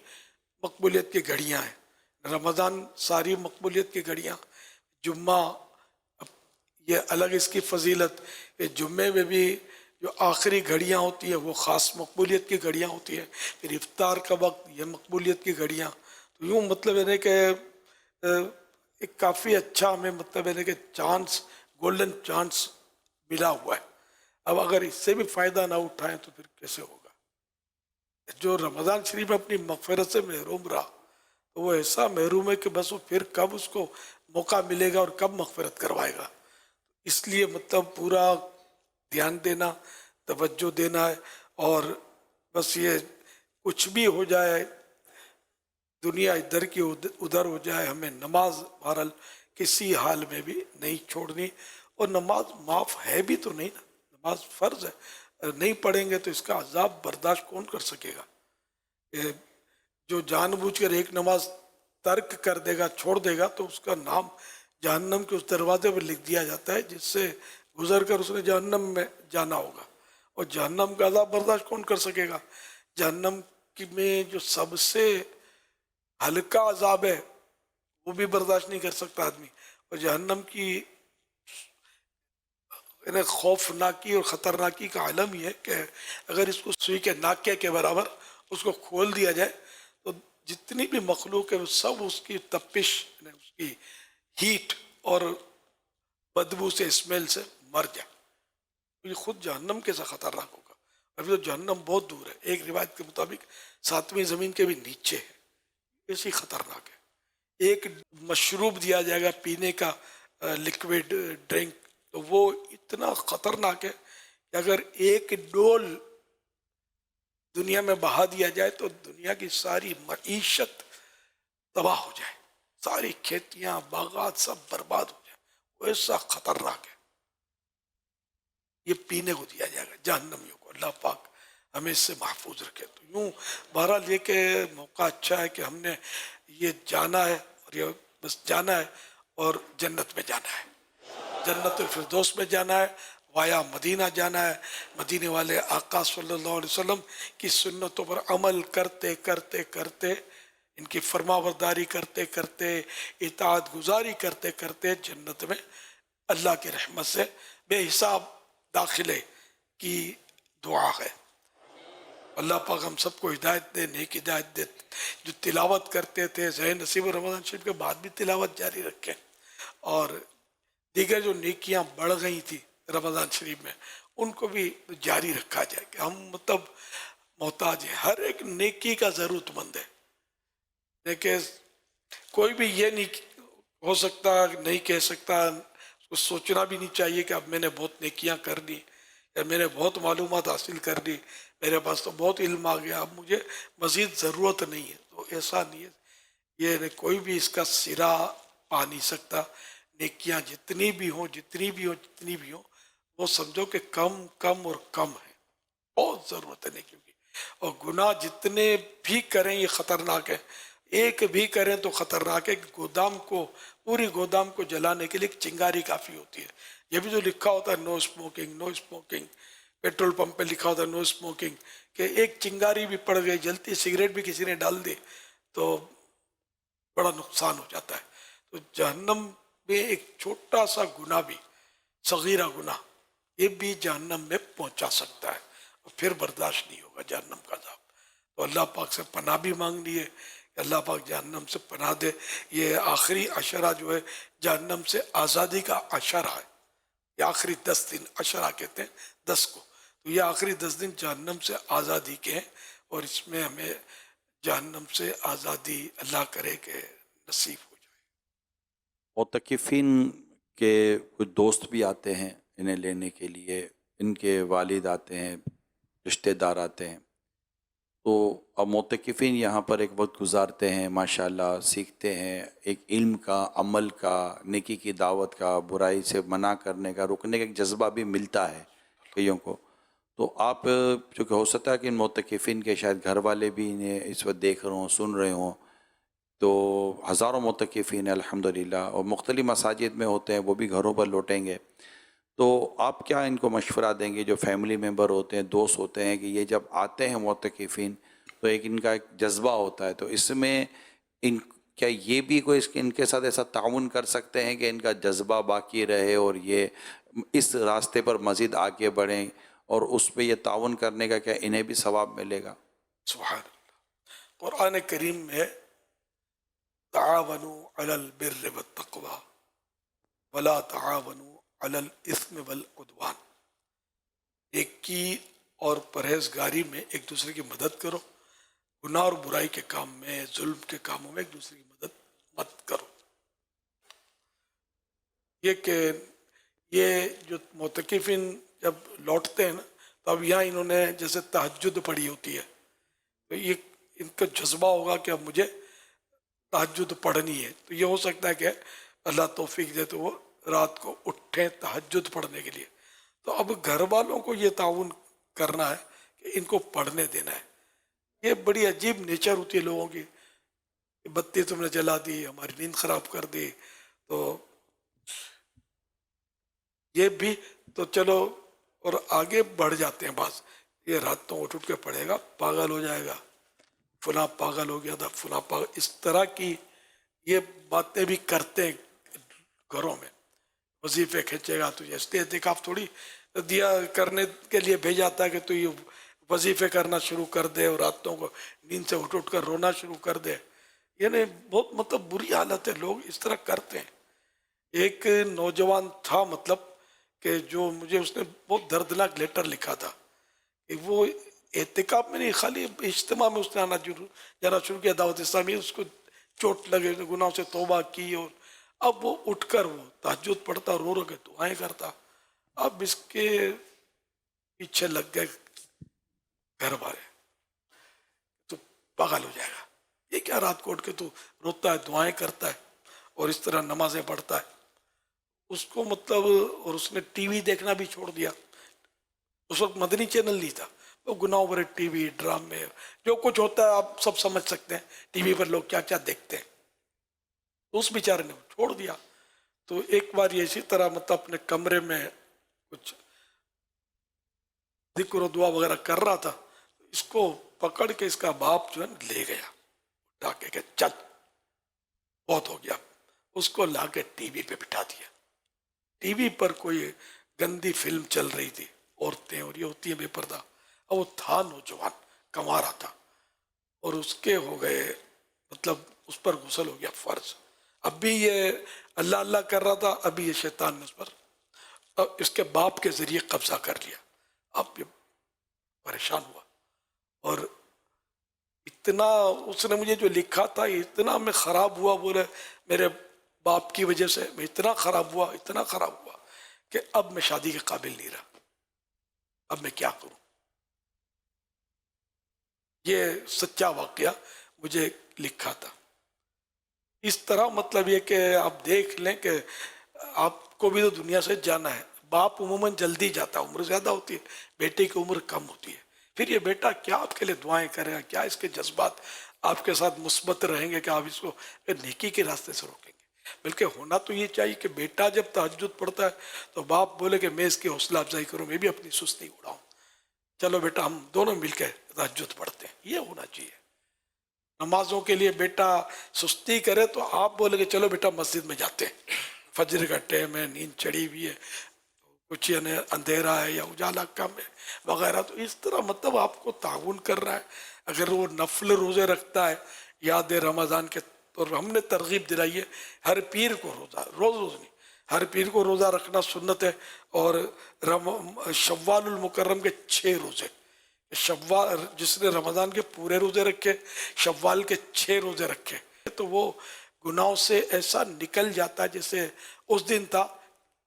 مقبولیت کی گھڑیاں ہیں. رمضان ساری مقبولیت کی گھڑیاں، جمعہ یہ الگ اس کی فضیلت. جمعے میں بھی جو آخری گھڑیاں ہوتی ہیں وہ خاص مقبولیت کی گھڑیاں ہوتی ہیں. پھر افطار کا وقت یہ مقبولیت کی گھڑیاں. تو یوں مطلب ہے کہ ایک کافی اچھا ہمیں مطلب ہے کہ چانس، گولڈن چانس ملا ہوا ہے. اب اگر اس سے بھی فائدہ نہ اٹھائیں تو پھر کیسے ہوگا. جو رمضان شریف میں اپنی مغفرت سے محروم رہا تو وہ ایسا محروم ہے کہ بس وہ پھر کب اس کو موقع ملے گا اور کب مغفرت کروائے گا. اس لیے مطلب پورا دھیان دینا، توجہ دینا ہے. اور بس یہ کچھ بھی ہو جائے، دنیا ادھر کی ادھر ہو جائے، ہمیں نماز بہرحال کسی حال میں بھی نہیں چھوڑنی. اور نماز معاف ہے بھی تو نہیں نا، نماز فرض ہے. نہیں پڑھیں گے تو اس کا عذاب برداشت کون کر سکے گا. جو جان بوجھ کر ایک نماز ترک کر دے گا، چھوڑ دے گا، تو اس کا نام جہنم کے اس دروازے پر لکھ دیا جاتا ہے جس سے گزر کر اس نے جہنم میں جانا ہوگا. اور جہنم کا عذاب برداشت کون کر سکے گا. جہنم میں جو سب سے ہلکا عذاب ہے وہ بھی برداشت نہیں کر سکتا آدمی. اور جہنم کی خوفناکی اور خطرناکی کا عالم یہ ہے کہ اگر اس کو سوئی کے ناکے کے برابر اس کو کھول دیا جائے تو جتنی بھی مخلوق ہے وہ سب اس کی تپش، اس کی ہیٹ اور بدبو سے، اسمیل سے مر جائے. یہ خود جہنم کیسا خطرناک ہوگا. ابھی تو جہنم بہت دور ہے، ایک روایت کے مطابق 7ویں زمین کے بھی نیچے ہے. ऐसी खतरनाक है। एक मशरूब दिया जाएगा पीने का, लिक्विड ड्रिंक, तो वो इतना खतरनाक है कि अगर एक डोल दुनिया में बहा दिया जाए तो दुनिया की सारी मईशत तबाह हो जाए, सारी खेतियां बागात सब बर्बाद हो जाए, वो ऐसा खतरनाक है। ये पीने को दिया जाएगा जहन्नमियों को, अल्लाह पाक हमें इससे महफूज रखे। तो यूं बहरहाल ये कि मौका अच्छा है कि हमने ये जाना है और ये बस जाना है और जन्नत में जाना है, जन्नतुल फिरदौस में जाना है, वाया मदीना जाना है। मदीने वाले आका सल्लल्लाहु अलैहि वसल्लम की सुन्नतों पर अमल करते करते करते, इनकी फरमाबरदारी करते करते, इताअत गुजारी करते करते जन्नत में अल्लाह की रहमत से बेहिसाब दाखिले की दुआ है। अल्लाह पाक हम सबको हिदायत दे, नेक हिदायत दे। जो तिलावत करते थे ज़हन नसीब रमज़ान शरीफ के बाद भी तिलावत जारी रखें, और दीगर जो नेकियां बढ़ गई थी रमज़ान शरीफ में उनको भी जारी रखा जाए कि हम मतलब मोहताज है, हर एक नेकी का ज़रूरतमंद है। लेकिन कोई भी ये नहीं हो सकता, नहीं कह सकता, उसको सोचना भी नहीं चाहिए कि अब मैंने बहुत नेकियां कर ली या मैंने बहुत मालूमात हासिल कर ली, मेरे पास तो बहुत इल्म आ गया, अब मुझे मज़ीद ज़रूरत नहीं है। तो ऐसा नहीं है, ये कोई भी इसका सिरा पा नहीं सकता। नेकियां जितनी भी हों, जितनी भी हों, वो समझो कि कम कम और कम है, बहुत ज़रूरत है नेकियों की। और गुनाह जितने भी करें ये ख़तरनाक है, एक भी करें तो ख़तरनाक है। गोदाम को, पूरी गोदाम को जलाने के लिए एक चिंगारी काफ़ी होती है। ये भी जो लिखा होता है no smoking, no smoking, petrol pump पे लिखा होता है नो स्मोकिंग, कि एक चिंगारी भी पड़ गई, जलती सिगरेट भी किसी ने डाल दी तो बड़ा नुकसान हो जाता है। तो जहन्नम में एक छोटा सा गुनाह भी, सगीरा गुनाह, ये भी जहन्नम में पहुंचा सकता है और फिर बर्दाश्त नहीं होगा जहन्नम का अज़ाब। तो अल्लाह पाक से पनाह भी मांग ली है कि अल्लाह पाक जहन्नम से पनाह दे। ये आखिरी अशरा जो है जहन्नम से आज़ादी का अशरा है, ये आखिरी 10 दिन, अशरा कहते हैं 10 को, तो ये आखिरी 10 दिन जहन्नम से आज़ादी के हैं और इसमें हमें जहन्नम से आज़ादी अल्लाह करे कि नसीब हो जाए। मुतकिफ़ीन के कुछ दोस्त भी आते हैं इन्हें लेने के लिए, इनके वालिद आते हैं, रिश्तेदार आते हैं। तो अब मुतकिफ़ीन यहाँ पर एक वक्त गुजारते हैं, माशाल्लाह सीखते हैं, एक इल्म का, अमल का, नेकी की दावत का, बुराई से मना करने का, रुकने का एक जज्बा भी मिलता है कईयों को। तो आप, चूँकि हो सकता है कि इन मुतकिफ़ीन के शायद घर वाले भी इन्हें इस वक्त देख रहे हों, सुन रहे हों, तो हज़ारों मुतकिफ़ीन अल्हम्दुलिल्लाह और मुख्तलिफ़ मसाजिद में होते हैं, वो भी घरों पर लौटेंगे। तो आप क्या इनको मशवरा देंगे, जो फैमिली मेम्बर होते हैं, दोस्त होते हैं, कि ये जब आते हैं मुतकिफ़ीन तो एक इनका एक जज्बा होता है, तो इसमें क्या ये भी कोई इनके साथ ऐसा ताउन कर सकते हैं कि इनका जज्बा बाकी रहे और ये इस रास्ते पर मज़ीद आगे बढ़ें, और उस पर ये ताउन करने का क्या इन्हें भी सवाब मिलेगा? सुभान अल्लाह। कुरान करीम में तावनु अलल बिर्रि वत्तक़वा वला तावनु अलल इस्म वल उद्वान, नेकी और परहेजगारी में एक दूसरे की मदद करो, गुनाह और बुराई के काम में, जुल्म के कामों में एक दूसरे की मदद मत करो। ये कि ये जो मुतकिफ़ीन जब लौटते हैं ना, तो अब यहाँ इन्होंने जैसे तहज्जुद पढ़ी होती है, तो ये इनका जज्बा होगा कि अब मुझे तहज्जुद पढ़नी है। तो ये हो सकता है कि अल्लाह तौफीक दे तो वो रात को उठें तहज्जुद पढ़ने के लिए। तो अब घर वालों को ये ताउन करना है कि इनको पढ़ने देना है। ये बड़ी अजीब नेचर होती है लोगों की, बत्ती तुमने जला दी, हमारी नींद खराब कर दी, तो ये भी तो चलो, और आगे बढ़ जाते हैं बस, ये रात तो उठ के पढ़ेगा, पागल हो जाएगा, फुला पागल हो गया था, फुला पागल, इस तरह की ये बातें भी करते हैं घरों में। वजीफे खींचेगा तुझे, इसलिए एतिकाफ थोड़ी दिया करने के लिए भेजा था कि तू ये वजीफे करना शुरू कर दे और रातों को नींद से उठ कर रोना शुरू कर दे। ये नहीं, बहुत मतलब बुरी हालत है, लोग इस तरह करते हैं। एक नौजवान था, मतलब कि जो मुझे उसने बहुत दर्दनाक लेटर लिखा था कि वो एतिकाफ में नहीं, खाली इज्तिमा में उसने जाना शुरू किया, दावत इस्लामी, उसको चोट लगे, गुनाहों से तौबा की, और अब वो उठकर वो तहज्जुद पढ़ता, रो रो के दुआएं करता। अब इसके पीछे लग गए घर वाले, तो पागल हो जाएगा, ये क्या रात को उठ के तू रोता है, दुआएं करता है और इस तरह नमाजें पढ़ता है। उसको मतलब, और उसने टीवी देखना भी छोड़ दिया। उस वक्त मदनी चैनल नहीं था, तो गुनाह भरे टीवी, ड्रामे, जो कुछ होता है आप सब समझ सकते हैं टीवी पर लोग क्या क्या देखते हैं। तो उस बेचारे ने छोड़ दिया। तो एक बार ये इसी तरह मतलब अपने कमरे में कुछ जिक्र दुआ वगैरह कर रहा था, इसको पकड़ के इसका बाप जो है ले गया, उठा के चल बहुत हो गया। उसको ला के टीवी पे बिठा दिया। टीवी पर कोई गंदी फिल्म चल रही थी, औरतें और ये होती है बेपर्दा। और वो था नौजवान, कमा रहा था, और उसके हो गए मतलब उस पर गुस्ल हो गया फर्ज। अब भी ये अल्लाह अल्लाह कर रहा था, अभी ये शैतान ने उस पर अब इसके बाप के जरिए कब्जा कर लिया। अब ये परेशान हुआ, और इतना उसने मुझे जो लिखा था, इतना मैं खराब हुआ, बोले मेरे बाप की वजह से मैं इतना खराब हुआ, इतना खराब हुआ कि अब मैं शादी के काबिल नहीं रहा, अब मैं क्या करूं। ये सच्चा वाकया मुझे लिखा था। इस तरह मतलब ये कि आप देख लें कि आपको भी तो दुनिया से जाना है। बाप उमूमन जल्दी जाता है, उम्र ज़्यादा होती है, बेटे की उम्र कम होती है। फिर ये बेटा क्या आपके लिए दुआएं करेगा, क्या इसके जज्बात आपके साथ मुस्बत रहेंगे कि आप इसको नेकी के रास्ते से रोकेंगे। बल्कि होना तो ये चाहिए कि बेटा जब तहज्जुद पढ़ता है तो बाप बोले कि मैं इसकी हौसला अफजाई करूँ, मैं भी अपनी सुस्ती उड़ाऊँ, चलो बेटा हम दोनों मिलकर तहज्जुद पढ़ते हैं। ये होना चाहिए। नमाजों के लिए बेटा सुस्ती करे तो आप बोले कि चलो बेटा मस्जिद में जाते हैं, फजर का टाइम है, नींद चढ़ी हुई है, कुछ यानी अंधेरा है या उजाला कम है वगैरह। तो इस तरह मतलब आपको ताउन कर रहा है। अगर वो नफल रोज़े रखता है याद है रमज़ान के, तो हमने तरगीब दिलाई है हर पीर को रोज़ा, रोज़ नहीं, हर पीर को रोज़ा रखना सुन्नत है। और शव्वालुल मुकर्रम के 6 रोज़े, शव्वाल जिसने रमज़ान के पूरे रोज़े रखे, शव्वाल के 6 रोज़े रखे, तो वो गुनाहों से ऐसा निकल जाता है जैसे उस दिन था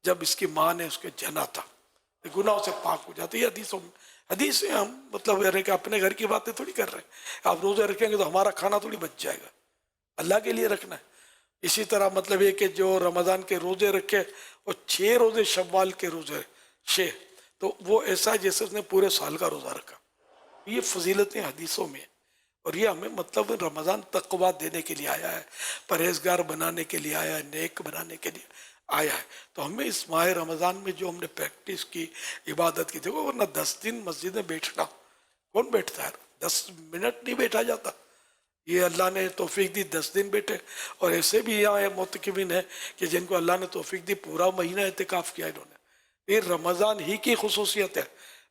जब इसकी माँ ने उसके जना था, गुनाहों से पाक हो जाते। ये हदीस से हम मतलब कि अपने घर की बातें थोड़ी कर रहे हैं। आप रोज़े रखेंगे तो हमारा खाना थोड़ी बच जाएगा, अल्लाह के लिए रखना है। इसी तरह मतलब ये कि जो रमज़ान के रोज़े रखे और 6 रोज़े शव्वाल के रोज़े 6, तो वो ऐसा जैसे उसने पूरे साल का रोज़ा रखा। ये फजीलतें हदीसों में, और ये हमें मतलब रमज़ान तक़वा देने के लिए आया है, परहेजगार बनाने के लिए आया है, नेक बनाने के लिए आया है। तो हमें इस माह रमज़ान में जो हमने प्रैक्टिस की, इबादत की, देखो वरना 10 दिन मस्जिद में बैठना कौन बैठता है, 10 मिनट नहीं बैठा जाता। ये अल्लाह ने तौफीक दी 10 दिन बैठे। और ऐसे भी यहाँ मुतकिबिन है कि जिनको अल्लाह ने तौफीक दी पूरा महीना एहतिकाफ किया इन्होंने। ये रमज़ान ही की खुसूसियत है,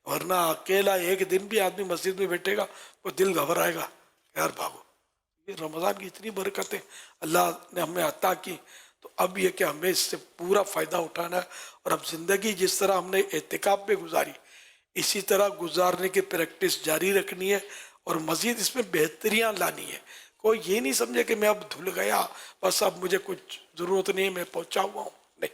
वरना अकेला एक दिन भी आदमी मस्जिद में बैठेगा तो दिल घबराएगा, यार भागो। ये रमज़ान की इतनी बरकतें अल्लाह ने हमें अता की, तो अब ये कि हमें इससे पूरा फ़ायदा उठाना है। और अब ज़िंदगी जिस तरह हमने एहतिकाफ में गुजारी, इसी तरह गुजारने की प्रैक्टिस जारी रखनी है और मज़ीद इसमें बेहतरियाँ लानी है। कोई ये नहीं समझे कि मैं अब धुल गया, बस अब मुझे कुछ ज़रूरत नहीं, मैं पहुँचा हुआ हूँ। नहीं,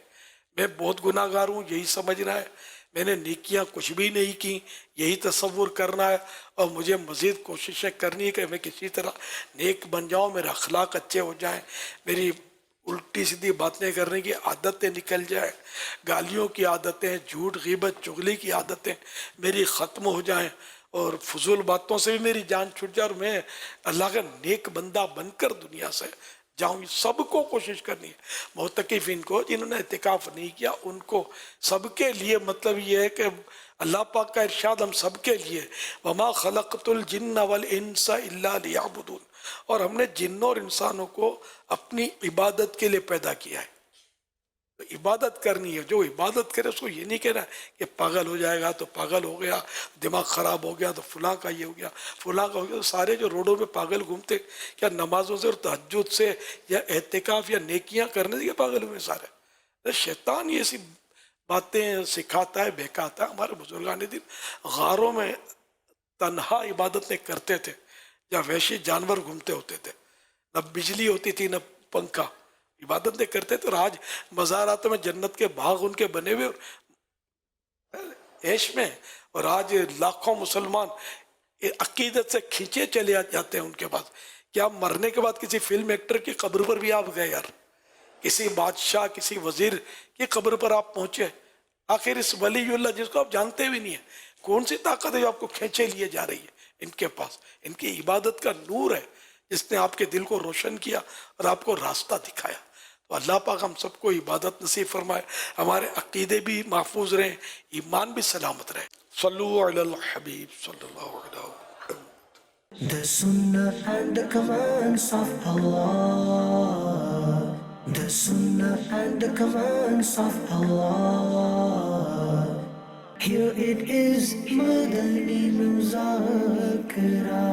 मैं बहुत गुनाहगार हूँ, यही समझना है। मैंने नेकियां कुछ भी नहीं की, यही तसव्वुर करना है। और मुझे मज़ीद कोशिशें करनी है कि मैं किसी तरह नेक बन जाऊँ, मेरे अखलाक अच्छे हो जाएं, मेरी उल्टी सीधी बातें करने की आदतें निकल जाए, गालियों की आदतें, झूठ ग़ीबत चुगली की आदतें मेरी ख़त्म हो जाएं, और फजूल बातों से भी मेरी जान छूट जाए, और मैं अल्लाह का नेक बंदा बनकर दुनिया से जाऊँ। सबको कोशिश करनी है। मुतकिफ़िन को जिन्होंने एहतिकाफ नहीं किया उनको, सबके लिए मतलब ये है कि अल्लाह पाक का इरशाद हम सबके लिए, वमा खलक़तुल जिन्न वल इंसा इल्ला लियअबुदून, और हमने जिन्नों और इंसानों को अपनी इबादत के लिए पैदा किया है। तो इबादत करनी है। जो इबादत करे उसको ये नहीं कहना कि पागल हो जाएगा तो पागल हो गया, दिमाग ख़राब हो गया तो फलां का ये हो गया, फलां का हो गया। तो सारे जो रोडों में पागल घूमते, क्या नमाजों से और तहज्जुद से या एहतिकाफ या नेकियां करने से पागल हुए सारे? तो शैतान ये ऐसी बातें सिखाता है, बहकाता है। हमारे बुजुर्गान दिन गारों में तन्हा इबादतें करते थे, या वैसे जानवर घूमते होते थे। न बिजली होती थी न पंखा, इबादतें करते तो आज मज़ारातों में जन्नत के बाग उनके बने हुए ऐश में, और आज लाखों मुसलमान अकीदत से खींचे चले जाते हैं उनके पास। क्या मरने के बाद किसी फिल्म एक्टर की कब्र पर भी आप गए यार, किसी बादशाह किसी वजीर की कब्र पर आप पहुंचे, आखिर इस वलीउल्लाह जिसको आप जानते भी नहीं है, कौन सी ताकत है जो आपको खींचे लिए जा रही है इनके पास? इनकी इबादत का नूर है जिसने आपके दिल को रोशन किया और आपको रास्ता दिखाया। तो अल्लाह पाक हम सबको इबादत नसीब फरमाए, हमारे अकीदे भी महफूज रहें, ईमान भी सलामत रहे। सल्लु अलल हबीब सल्लल्लाहु अलैहि वसल्लम। The Sunnah and the commands of Allah. The Sunnah and the commands of Allah. Here it is, Madani Muzakara.